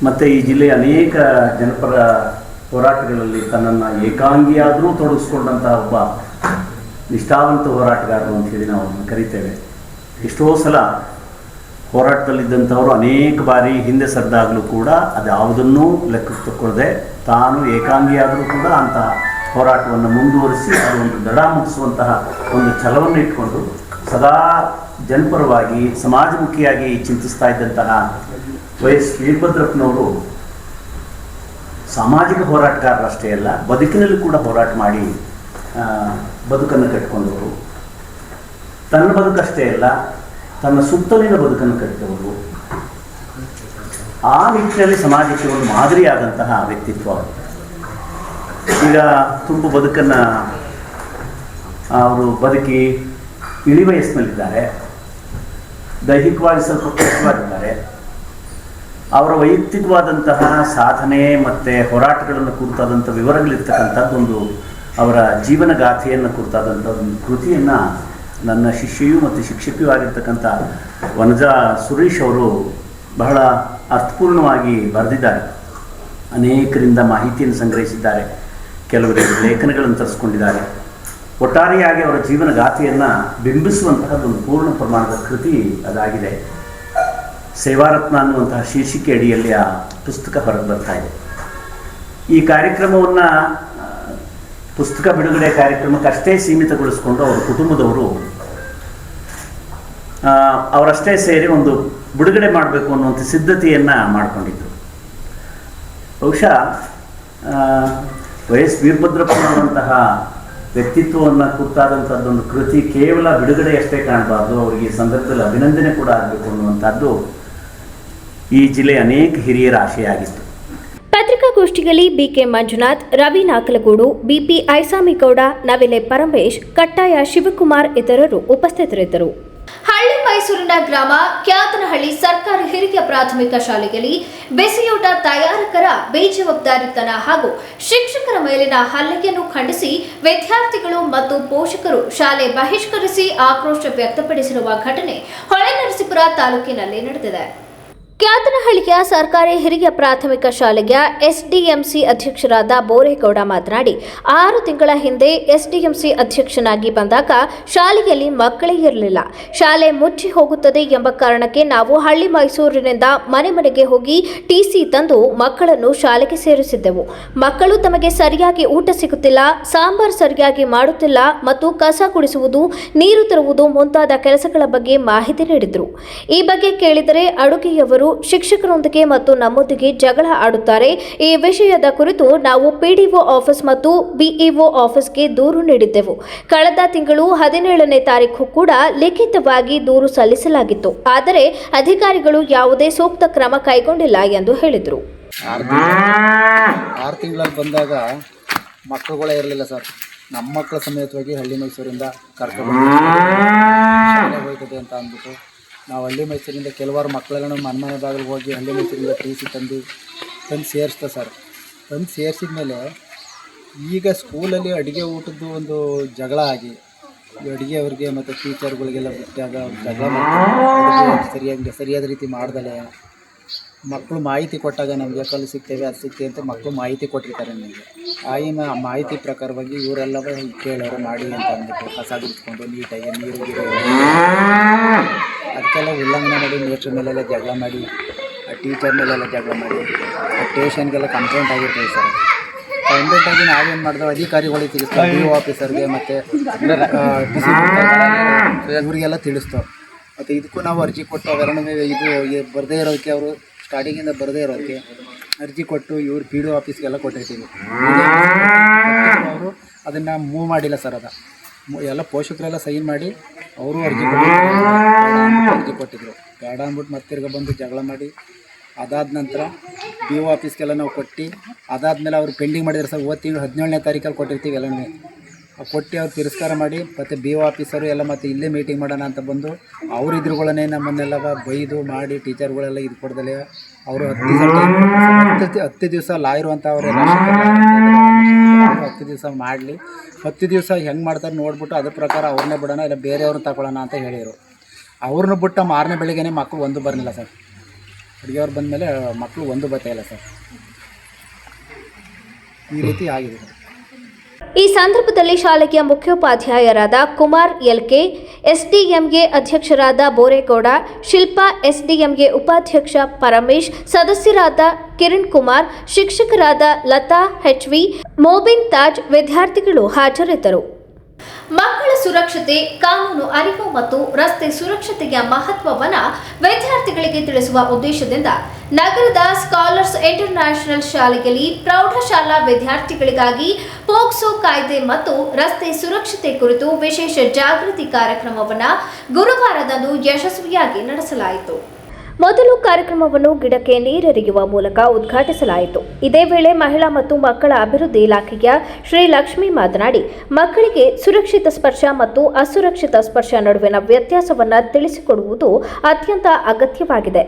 ಮತ್ತು ಈ ಜಿಲ್ಲೆಯ ಅನೇಕ ಜನಪರ ಹೋರಾಟಗಳಲ್ಲಿ ತನ್ನನ್ನು ಏಕಾಂಗಿಯಾದರೂ ತೊಡಗಿಸ್ಕೊಂಡಂಥ ಒಬ್ಬ ನಿಷ್ಠಾವಂತ ಹೋರಾಟಗಾರರು ಅಂಥೇಳಿ ನಾವು ಕರಿತೇವೆ. ಎಷ್ಟೋ ಸಲ ಹೋರಾಟದಲ್ಲಿದ್ದಂಥವರು ಅನೇಕ ಬಾರಿ ಹಿಂದೆ ಸರಿದಾಗಲೂ ಕೂಡ ಅದು ಯಾವುದನ್ನೂ ಲೆಕ್ಕಕ್ಕೆ ತಗೊಳ್ಳದೆ ತಾನು ಏಕಾಂಗಿಯಾದರೂ ಕೂಡ ಅಂಥ ಹೋರಾಟವನ್ನು ಮುಂದುವರಿಸಿ ಅದು ಒಂದು ದಡ ಮುಗಿಸುವಂತಹ ಒಂದು ಛಲವನ್ನು ಇಟ್ಕೊಂಡು ಸದಾ ಜನಪರವಾಗಿ ಸಮಾಜಮುಖಿಯಾಗಿ ಚಿಂತಿಸ್ತಾ ಇದ್ದಂತಹ ವೈಎಸ್ ವೀರಭದ್ರಪ್ಪನವರು ಸಾಮಾಜಿಕ ಹೋರಾಟಗಾರರಷ್ಟೇ ಅಲ್ಲ, ಬದುಕಿನಲ್ಲಿ ಕೂಡ ಹೋರಾಟ ಮಾಡಿ ಬದುಕನ್ನು ಕಟ್ಟಿಕೊಂಡವರು. ತನ್ನ ಬದುಕಷ್ಟೇ ಅಲ್ಲ, ತನ್ನ ಸುತ್ತಲಿನ ಬದುಕನ್ನು ಕಟ್ಟಿದವರು. ಆ ನಿಟ್ಟಿನಲ್ಲಿ ಸಮಾಜಕ್ಕೆ ಒಂದು ಮಾದರಿಯಾದಂತಹ ವ್ಯಕ್ತಿತ್ವ. ಈಗ ತುಂಬ ಬದುಕನ್ನು ಅವರು ಬದುಕಿ ಇಳಿ ವಯಸ್ಸಿನಲ್ಲಿದ್ದಾರೆ, ದೈಹಿಕವಾಗಿ ಸ್ವಲ್ಪ ಕಷ್ಟವಾಗಿದ್ದಾರೆ. ಅವರ ವೈಯಕ್ತಿಕವಾದಂತಹ ಸಾಧನೆ ಮತ್ತು ಹೋರಾಟಗಳನ್ನು ಕುರಿತಾದಂಥ ವಿವರಗಳಿರ್ತಕ್ಕಂಥದ್ದೊಂದು ಅವರ ಜೀವನ ಗಾಥೆಯನ್ನು ಕುರಿತಾದಂಥ ಒಂದು ಕೃತಿಯನ್ನು ನನ್ನ ಶಿಷ್ಯೆಯೂ ಮತ್ತು ಶಿಕ್ಷಕಿಯೂ ಆಗಿರ್ತಕ್ಕಂಥ ವನಜಾ ಸುರೇಶ್ ಅವರು ಬಹಳ ಅರ್ಥಪೂರ್ಣವಾಗಿ ಬರೆದಿದ್ದಾರೆ. ಅನೇಕರಿಂದ ಮಾಹಿತಿಯನ್ನು ಸಂಗ್ರಹಿಸಿದ್ದಾರೆ, ಕೆಲವರಿಗೆ ಲೇಖನಗಳನ್ನು ತರಿಸ್ಕೊಂಡಿದ್ದಾರೆ. ಒಟ್ಟಾರೆಯಾಗಿ ಅವರ ಜೀವನ ಗಾಥೆಯನ್ನು ಬಿಂಬಿಸುವಂತಹದ್ದೊಂದು ಪೂರ್ಣ ಪ್ರಮಾಣದ ಕೃತಿ ಅದಾಗಿದೆ. ಸೇವಾರತ್ನ ಅನ್ನುವಂತಹ ಶೀರ್ಷಿಕೆ ಅಡಿಯಲ್ಲಿ ಆ ಪುಸ್ತಕ ಹೊರಗೆ ಬರ್ತಾ ಇದೆ. ಈ ಕಾರ್ಯಕ್ರಮವನ್ನು ಪುಸ್ತಕ ಬಿಡುಗಡೆ ಕಾರ್ಯಕ್ರಮಕ್ಕಷ್ಟೇ ಸೀಮಿತಗೊಳಿಸಿಕೊಂಡು ಅವರ ಕುಟುಂಬದವರು ಅವರಷ್ಟೇ ಸೇರಿ ಒಂದು ಬಿಡುಗಡೆ ಮಾಡಬೇಕು ಅನ್ನುವಂಥ ಸಿದ್ಧತೆಯನ್ನು ಮಾಡಿಕೊಂಡಿದ್ದರು. ಬಹುಶಃ ವೈ ಎಸ್ ವೀರಭದ್ರಪ್ಪನವರಂತಹ ವ್ಯಕ್ತಿತ್ವವನ್ನು ಕುರಿತಾದಂಥದ್ದೊಂದು ಕೃತಿ ಕೇವಲ ಬಿಡುಗಡೆಯಷ್ಟೇ ಕಾಣಬಾರ್ದು, ಅವರಿಗೆ ಈ ಸಂದರ್ಭದಲ್ಲಿ ಅಭಿನಂದನೆ ಕೂಡ ಆಗಬೇಕು ಅನ್ನುವಂಥದ್ದು ಈ ಜಿಲ್ಲೆಯ ಅನೇಕ ಹಿರಿಯರ ಆಶಯ ಆಗಿತ್ತು. ಪತ್ರಿಕಾಗೋಷ್ಠಿಯಲ್ಲಿ ಬಿಕೆ ಮಂಜುನಾಥ್, ರವಿ ನಾಕಲಗೂಡು, ಬಿಪಿ ಐಸಾಮಿಗೌಡ, ನವಿಲೆ ಪರಮೇಶ್, ಕಟ್ಟಾಯ ಶಿವಕುಮಾರ್ ಇತರರು ಉಪಸ್ಥಿತರಿದ್ದರು. ಹಳ್ಳಿ ಮೈಸೂರಿನ ಗ್ರಾಮ ಕ್ಯಾತನಹಳ್ಳಿ ಸರ್ಕಾರಿ ಹಿರಿಯ ಪ್ರಾಥಮಿಕ ಶಾಲೆಯಲ್ಲಿ ಬಿಸಿಯೂಟ ತಯಾರಕರ ಬೇಜವಾಬ್ದಾರಿತನ ಹಾಗೂ ಶಿಕ್ಷಕರ ಮೇಲಿನ ಹಲ್ಲೆಯನ್ನು ಖಂಡಿಸಿ ವಿದ್ಯಾರ್ಥಿಗಳು ಮತ್ತು ಪೋಷಕರು ಶಾಲೆ ಬಹಿಷ್ಕರಿಸಿ ಆಕ್ರೋಶ ವ್ಯಕ್ತಪಡಿಸಿರುವ ಘಟನೆ ಹೊಳೆನರಸೀಪುರ ತಾಲೂಕಿನಲ್ಲಿ ನಡೆದಿದೆ. ಕ್ಯಾತನಹಳ್ಳಿಯ ಸರ್ಕಾರಿ ಹಿರಿಯ ಪ್ರಾಥಮಿಕ ಶಾಲೆಯ ಎಸ್ಡಿಎಂಸಿ ಅಧ್ಯಕ್ಷರಾದ ಬೋರೇಗೌಡ ಮಾತನಾಡಿ, 6 ತಿಂಗಳ ಹಿಂದೆ ಎಸ್ಡಿಎಂಸಿ ಅಧ್ಯಕ್ಷನಾಗಿ ಬಂದಾಗ ಶಾಲೆಯಲ್ಲಿ ಮಕ್ಕಳೇ ಇರಲಿಲ್ಲ. ಶಾಲೆ ಮುಚ್ಚಿ ಹೋಗುತ್ತದೆ ಎಂಬ ಕಾರಣಕ್ಕೆ ನಾವು ಹಳ್ಳಿ ಮೈಸೂರಿನಿಂದ ಮನೆ ಮನೆಗೆ ಹೋಗಿ ಟಿಸಿ ತಂದು ಮಕ್ಕಳನ್ನು ಶಾಲೆಗೆ ಸೇರಿಸಿದ್ದೆವು. ಮಕ್ಕಳು ತಮಗೆ ಸರಿಯಾಗಿ ಊಟ ಸಿಗುತ್ತಿಲ್ಲ, ಸಾಂಬಾರ್ ಸರಿಯಾಗಿ ಮಾಡುತ್ತಿಲ್ಲ ಮತ್ತು ಕಸ ಗುಡಿಸುವುದು, ನೀರು ತರುವುದು ಮುಂತಾದ ಕೆಲಸಗಳ ಬಗ್ಗೆ ಮಾಹಿತಿ ನೀಡಿದರು. ಈ ಬಗ್ಗೆ ಕೇಳಿದರೆ ಅಡುಗೆಯವರು ಶಿಕ್ಷಕರೊಂದಿಗೆ ಮತ್ತು ನಮ್ಮೊಂದಿಗೆ ಜಗಳ ಆಡುತ್ತಾರೆ. ಈ ವಿಷಯದ ಕುರಿತು ನಾವು ಪಿಡಿಒ ಆಫೀಸ್ ಮತ್ತು ಬಿಇಒ ಆಫೀಸ್ಗೆ ದೂರು ನೀಡಿದ್ದೆವು. ಕಳೆದ ತಿಂಗಳು 17ನೇ ತಾರೀಕು ಕೂಡ ಲಿಖಿತವಾಗಿ ದೂರು ಸಲ್ಲಿಸಲಾಗಿತ್ತು. ಆದರೆ ಅಧಿಕಾರಿಗಳು ಯಾವುದೇ ಸೂಕ್ತ ಕ್ರಮ ಕೈಗೊಂಡಿಲ್ಲ ಎಂದು ಹೇಳಿದರು. 6 ತಿಂಗಳಲ್ಲಿ ಬಂದಾಗ ಮಕ್ಕಳುಗಳೇ ಇರಲಿಲ್ಲ ಸರ್. ನಮ್ಮ ಮಕ್ಕಳ ಸಮೇತವಾಗಿ ಹಳ್ಳಿ ಮೈಸೂರಿಂದ ಕರ್ಕೊಂಡು ಹೋಗ್ತದೆ ಅಂತ ಅಂದ್ಬಿಟ್ಟು ನಾವು ಹಳ್ಳಿ ಮೈಸೂರಿಂದ ಕೆಲವಾರು ಮಕ್ಕಳೆಲ್ಲ ಮನೆ ಬಾಗಿಲಿಗೆ ಹೋಗಿ ಹಳ್ಳಿ ಮೈಸೂರಿಂದ ಟಿಸಿ ತಂದು ಸೇರಿಸ್ತಾ ಸರ್. ತಂದು ಸೇರಿಸಿದ ಮೇಲೆ ಈಗ ಸ್ಕೂಲಲ್ಲಿ ಅಡುಗೆ ಊಟದ್ದು ಒಂದು ಜಗಳ ಆಗಿ ಅಡುಗೆ ಅವ್ರಿಗೆ ಮತ್ತು ಟೀಚರ್ಗಳಿಗೆಲ್ಲ ಬಿಟ್ಟಾಗ ಜಗಳ ಮಾಡಿ ಸರಿಯಾದ ರೀತಿ ಮಾಡ್ದಲೆ ಮಕ್ಕಳು ಮಾಹಿತಿ ಕೊಟ್ಟಾಗ ನಮಗೆ ಕಲ್ಲು ಸಿಗ್ತೇವೆ ಅದು ಸಿಗ್ತೇವೆ ಅಂತ ಮಕ್ಕಳು ಮಾಹಿತಿ ಕೊಟ್ಟಿರ್ತಾರೆ ನಮಗೆ. ಆ ಮಾಹಿತಿ ಪ್ರಕಾರವಾಗಿ ಇವರೆಲ್ಲವೇ ಕೇಳೋರು ಮಾಡಿ ಅಂತ ಅಂದ್ಬಿಟ್ಟು ಕಸ ಬಿಟ್ಕೊಂಡು ನೀಟಾಗಿ ನೀರು ಅದಕ್ಕೆಲ್ಲ ಉಲ್ಲಂಘನೆ ಮಾಡಿ ಮೇಸ್ಟ್ರ ಮೇಲೆಲ್ಲ ಜಗಳ ಮಾಡಿ ಆ ಟೀಚರ್ ಮೇಲೆಲ್ಲ ಜಗಳ ಮಾಡಿ ಆ ಸ್ಟೇಷನ್ಗೆಲ್ಲ ಕಂಪ್ಲೇಂಟ್ ಆಗಿರ್ತೀವಿ ಸರ್. ಕಂಪ್ಲೇಂಟ್ ಆಗಿ ನಾವೇನು ಮಾಡಿದ್ವಿ ಅಧಿಕಾರಿಗಳಿಗೆ ತಿಳಿಸ್ತೀವಿ, ಡಿ.ಒ ಆಫೀಸರ್ಗೆ ಮತ್ತು ಇವರಿಗೆಲ್ಲ ತಿಳಿಸ್ತೇವೆ. ಮತ್ತು ಇದಕ್ಕೂ ನಾವು ಅರ್ಜಿ ಕೊಟ್ಟು ಅವೆರಡೂ ಇದು ಬರದೇ ಇರೋದಕ್ಕೆ ಅವರು ಸ್ಟಾರ್ಟಿಂಗಿಂದ ಬರದೇ ಇರೋದಕ್ಕೆ ಅರ್ಜಿ ಕೊಟ್ಟು ಇವರು ಡಿ.ಒ ಆಫೀಸ್ಗೆಲ್ಲ ಕೊಟ್ಟಿರ್ತೀವಿ. ಅವರು ಅದನ್ನು ಮೂವ್ ಮಾಡಿಲ್ಲ ಸರ್. ಎಲ್ಲ ಪೋಷಕರೆಲ್ಲ ಸೈನ್ ಮಾಡಿ ಅವರು ಅರ್ಜಿ ಕೊಟ್ಟಿದ್ರು. ಬೇಡ ಅಂದ್ಬಿಟ್ಟು ಮತ್ತೆ ತಿರ್ಗಿ ಬಂದು ಜಗಳ ಮಾಡಿ ಅದಾದ ನಂತರ ಡಿ.ಒ ಆಫೀಸ್ಗೆಲ್ಲ ನಾವು ಕೊಟ್ಟು ಅದಾದಮೇಲೆ ಅವರು ಪೆಂಡಿಂಗ್ ಮಾಡಿದ್ರು ಸರ್. ಹೋದ ತಿಂಗಳು 17ನೇ ತಾರೀಕಲ್ಲಿ ಕೊಟ್ಟಿರ್ತೀವಿ ಎಲ್ಲನೂ ಕೊಟ್ಟು ಅವ್ರು ತಿರಸ್ಕಾರ ಮಾಡಿ ಮತ್ತು ಬಿ.ಒ ಆಫೀಸರು ಎಲ್ಲ ಮತ್ತು ಇಲ್ಲೇ ಮೀಟಿಂಗ್ ಮಾಡೋಣ ಅಂತ ಬಂದು ಅವ್ರ ಇದ್ರುಗಳನ್ನೇ ನಮ್ಮನ್ನೆಲ್ಲ ಬೈದು ಮಾಡಿ ಟೀಚರ್ಗಳೆಲ್ಲ ಇದು ಕೊಡ್ದಲೆ ಅವರು 10 ದಿವಸ ಲಾಯರು ಅಂತ ಅವರೆಲ್ಲ 10 ದಿವಸ ಮಾಡಲಿ, 10 ದಿವಸ ಹೆಂಗೆ ಮಾಡ್ತಾರೆ ನೋಡ್ಬಿಟ್ಟು ಅದ್ರ ಪ್ರಕಾರ ಅವ್ರನ್ನೇ ಬಿಡೋಣ ಇಲ್ಲ ಬೇರೆಯವ್ರನ್ನ ತಗೊಳ್ಳೋಣ ಅಂತ ಹೇಳಿದರು. ಅವ್ರನ್ನ ಬಿಟ್ಟು 6ನೇ ಬೆಳಿಗ್ಗೆನೇ ಮಕ್ಕಳು ಒಂದು ಬರಲಿಲ್ಲ ಸರ್. ಅಡುಗೆಯವ್ರು ಬಂದಮೇಲೆ ಮಕ್ಕಳು ಒಂದು ಬರ್ತಾ ಇಲ್ಲ ಸರ್. ಈ ರೀತಿ ಆಗಿದೆ ಸರ್. ಈ ಸಂದರ್ಭದಲ್ಲಿ ಶಾಲೆಯ ಮುಖ್ಯೋಪಾಧ್ಯಾಯರಾದ ಕುಮಾರ್ ಎಲ್ಕೆ, ಎಸ್ಡಿಎಂಗೆ ಅಧ್ಯಕ್ಷರಾದ ಬೋರೇಗೌಡ, ಶಿಲ್ಪಾ ಎಸ್ಡಿಎಂಗೆ ಉಪಾಧ್ಯಕ್ಷ ಪರಮೇಶ್, ಸದಸ್ಯರಾದ ಕಿರಣ್ ಕುಮಾರ್, ಶಿಕ್ಷಕರಾದ ಲತಾ ಹೆಚ್ವಿ, ಮೋಬಿನ್ ತಾಜ್, ವಿದ್ಯಾರ್ಥಿಗಳು ಹಾಜರಿದ್ದರು. ಮಕ್ಕಳ ಸುರಕ್ಷತೆ, ಕಾನೂನು ಅರಿವು ಮತ್ತು ರಸ್ತೆ ಸುರಕ್ಷತೆಯ ಮಹತ್ವವನ್ನು ವಿದ್ಯಾರ್ಥಿಗಳಿಗೆ ತಿಳಿಸುವ ಉದ್ದೇಶದಿಂದ ನಗರದ ಸ್ಕಾಲರ್ಸ್ ಇಂಟರ್ನ್ಯಾಷನಲ್ ಶಾಲೆಯಲ್ಲಿ ಪ್ರೌಢಶಾಲಾ ವಿದ್ಯಾರ್ಥಿಗಳಿಗಾಗಿ ಪೋಕ್ಸೋ ಕಾಯ್ದೆ ಮತ್ತು ರಸ್ತೆ ಸುರಕ್ಷತೆ ಕುರಿತು ವಿಶೇಷ ಜಾಗೃತಿ ಕಾರ್ಯಕ್ರಮವನ್ನು ಗುರುವಾರದಂದು ಯಶಸ್ವಿಯಾಗಿ ನಡೆಸಲಾಯಿತು. ಮೊದಲು ಕಾರ್ಯಕ್ರಮವನ್ನು ಗಿಡಕ್ಕೆ ನೀರೆರೆಯುವ ಮೂಲಕ ಉದ್ಘಾಟಿಸಲಾಯಿತು. ಇದೇ ವೇಳೆ ಮಹಿಳಾ ಮತ್ತು ಮಕ್ಕಳ ಅಭಿವೃದ್ಧಿ ಇಲಾಖೆಯ ಶ್ರೀ ಲಕ್ಷ್ಮಿ ಮಾತನಾಡಿ, ಮಕ್ಕಳಿಗೆ ಸುರಕ್ಷಿತ ಸ್ಪರ್ಶ ಮತ್ತು ಅಸುರಕ್ಷಿತ ಸ್ಪರ್ಶ ನಡುವಿನ ವ್ಯತ್ಯಾಸವನ್ನು ತಿಳಿಸಿಕೊಡುವುದು ಅತ್ಯಂತ ಅಗತ್ಯವಾಗಿದೆ.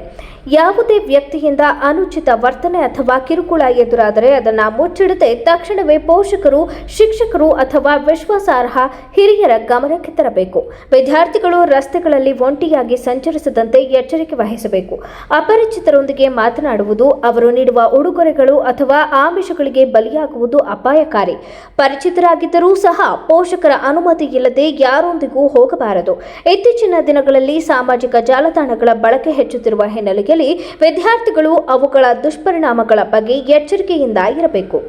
ಯಾವುದೇ ವ್ಯಕ್ತಿಯಿಂದ ಅನುಚಿತ ವರ್ತನೆ ಅಥವಾ ಕಿರುಕುಳ ಎದುರಾದರೆ ಅದನ್ನು ಮುಚ್ಚಿಡದೆ ತಕ್ಷಣವೇ ಪೋಷಕರು, ಶಿಕ್ಷಕರು ಅಥವಾ ವಿಶ್ವಾಸಾರ್ಹ ಹಿರಿಯರ ಗಮನಕ್ಕೆ ತರಬೇಕು. ವಿದ್ಯಾರ್ಥಿಗಳು ರಸ್ತೆಗಳಲ್ಲಿ ಒಂಟಿಯಾಗಿ ಸಂಚರಿಸದಂತೆ ಎಚ್ಚರಿಕೆ ವಹಿಸಬೇಕು. ವಹಿಸಬೇಕು. ಅಪರಿಚಿತರೊಂದಿಗೆ ಮಾತನಾಡುವುದು, ಅವರು ನೀಡುವ ಉಡುಗೊರೆಗಳು ಅಥವಾ ಆಮಿಷಗಳಿಗೆ ಬಲಿಯಾಗುವುದು ಅಪಾಯಕಾರಿ. ಪರಿಚಿತರಾಗಿದ್ದರೂ ಸಹ ಪೋಷಕರ ಅನುಮತಿ ಇಲ್ಲದೆ ಯಾರೊಂದಿಗೂ ಹೋಗಬಾರದು. ಇತ್ತೀಚಿನ ದಿನಗಳಲ್ಲಿ ಸಾಮಾಜಿಕ ಜಾಲತಾಣಗಳ ಬಳಕೆ ಹೆಚ್ಚುತ್ತಿರುವ ಹಿನ್ನೆಲೆಯಲ್ಲಿ ವಿದ್ಯಾರ್ಥಿಗಳು ಅವುಗಳ ದುಷ್ಪರಿಣಾಮಗಳ ಬಗ್ಗೆ ಎಚ್ಚರಿಕೆಯಿಂದ ಇರಬೇಕು.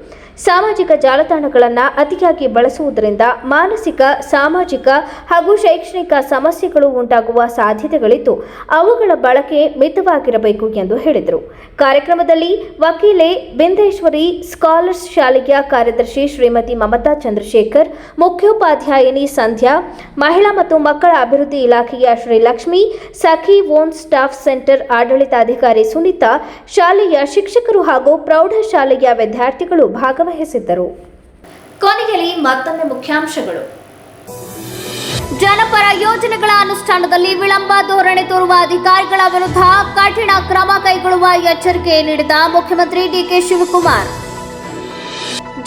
ಸಾಮಾಜಿಕ ಜಾಲತಾಣಗಳನ್ನು ಅತಿಯಾಗಿ ಬಳಸುವುದರಿಂದ ಮಾನಸಿಕ, ಸಾಮಾಜಿಕ ಹಾಗೂ ಶೈಕ್ಷಣಿಕ ಸಮಸ್ಯೆಗಳು ಉಂಟಾಗುವ ಸಾಧ್ಯತೆಗಳಿದ್ದು ಅವುಗಳ ಬಳಕೆ ಮಿತವಾಗಿರಬೇಕು ಎಂದು ಹೇಳಿದರು. ಕಾರ್ಯಕ್ರಮದಲ್ಲಿ ವಕೀಲೆ ಬಿಂದೇಶ್ವರಿ, ಸ್ಕಾಲರ್ಸ್ ಶಾಲೆಯ ಕಾರ್ಯದರ್ಶಿ ಶ್ರೀಮತಿ ಮಮತಾ ಚಂದ್ರಶೇಖರ್, ಮುಖ್ಯೋಪಾಧ್ಯಾಯಿನಿ ಸಂಧ್ಯಾ, ಮಹಿಳಾ ಮತ್ತು ಮಕ್ಕಳ ಅಭಿವೃದ್ಧಿ ಇಲಾಖೆಯ ಶ್ರೀಲಕ್ಷ್ಮಿ, ಸಖಿ ಓನ್ ಸ್ಟಾಫ್ ಸೆಂಟರ್ ಆಡಳಿತಾಧಿಕಾರಿ ಸುನೀತಾ, ಶಾಲೆಯ ಶಿಕ್ಷಕರು ಹಾಗೂ ಪ್ರೌಢಶಾಲೆಯ ವಿದ್ಯಾರ್ಥಿಗಳು ಭಾಗವಹಿಸಿದ್ದರು. ಕೊನೆಯಲ್ಲಿ ಮತ್ತೊಮ್ಮೆ ಮುಖ್ಯಾಂಶಗಳು. ಜನಪರ ಯೋಜನೆಗಳ ಅನುಷ್ಠಾನದಲ್ಲಿ ವಿಳಂಬ ಧೋರಣೆ ತೋರುವ ಅಧಿಕಾರಿಗಳ ವಿರುದ್ಧ ಕಠಿಣ ಕ್ರಮ ಕೈಗೊಳ್ಳುವ ಎಚ್ಚರಿಕೆ ನೀಡಿದ ಮುಖ್ಯಮಂತ್ರಿ ಡಿಕೆ ಶಿವಕುಮಾರ್.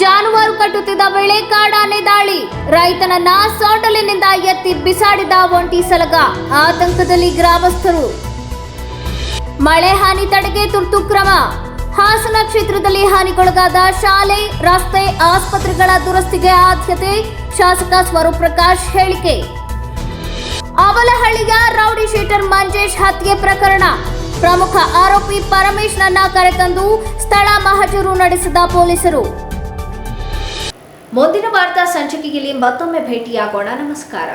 ಜಾನುವಾರು ಕಟ್ಟುತ್ತಿದ್ದ ವೇಳೆ ಕಾಡಾನೆ ದಾಳಿ, ರೈತನನ್ನ ಸೊಂಡಲಿನಿಂದ ಎತ್ತಿ ಬಿಸಾಡಿದ ಒಂಟಿ ಸಲಗ, ಆತಂಕದಲ್ಲಿ ಗ್ರಾಮಸ್ಥರು. ಮಳೆ ಹಾನಿ ತಡೆಗೆ ತುರ್ತು ಕ್ರಮ, ಹಾಸನ ಕ್ಷೇತ್ರದಲ್ಲಿ ಹಾನಿಗೊಳಗಾದ ಶಾಲೆ, ರಸ್ತೆ, ಆಸ್ಪತ್ರೆಗಳ ದುರಸ್ತಿಗೆ ಆದ್ಯತೆ, ಶಾಸಕ ಸ್ವರೂಪ್ ಪ್ರಕಾಶ್ ಹೇಳಿಕೆ. ಅವಲಹಳ್ಳಿಯ ರೌಡಿ ಶೀಟರ್ ಮಂಜೇಶ್ ಹತ್ಯೆ ಪ್ರಕರಣ, ಪ್ರಮುಖ ಆರೋಪಿ ಪರಮೇಶ್ನನ್ನ ಕರೆತಂದು ಸ್ಥಳ ಮಹಜರು ನಡೆಸಿದ ಪೊಲೀಸರು. ಮುಂದಿನ ವಾರ್ತಾ ಸಂಚಿಕೆಯಲ್ಲಿ ಮತ್ತೊಮ್ಮೆ ಭೇಟಿಯಾಗೋಣ. ನಮಸ್ಕಾರ.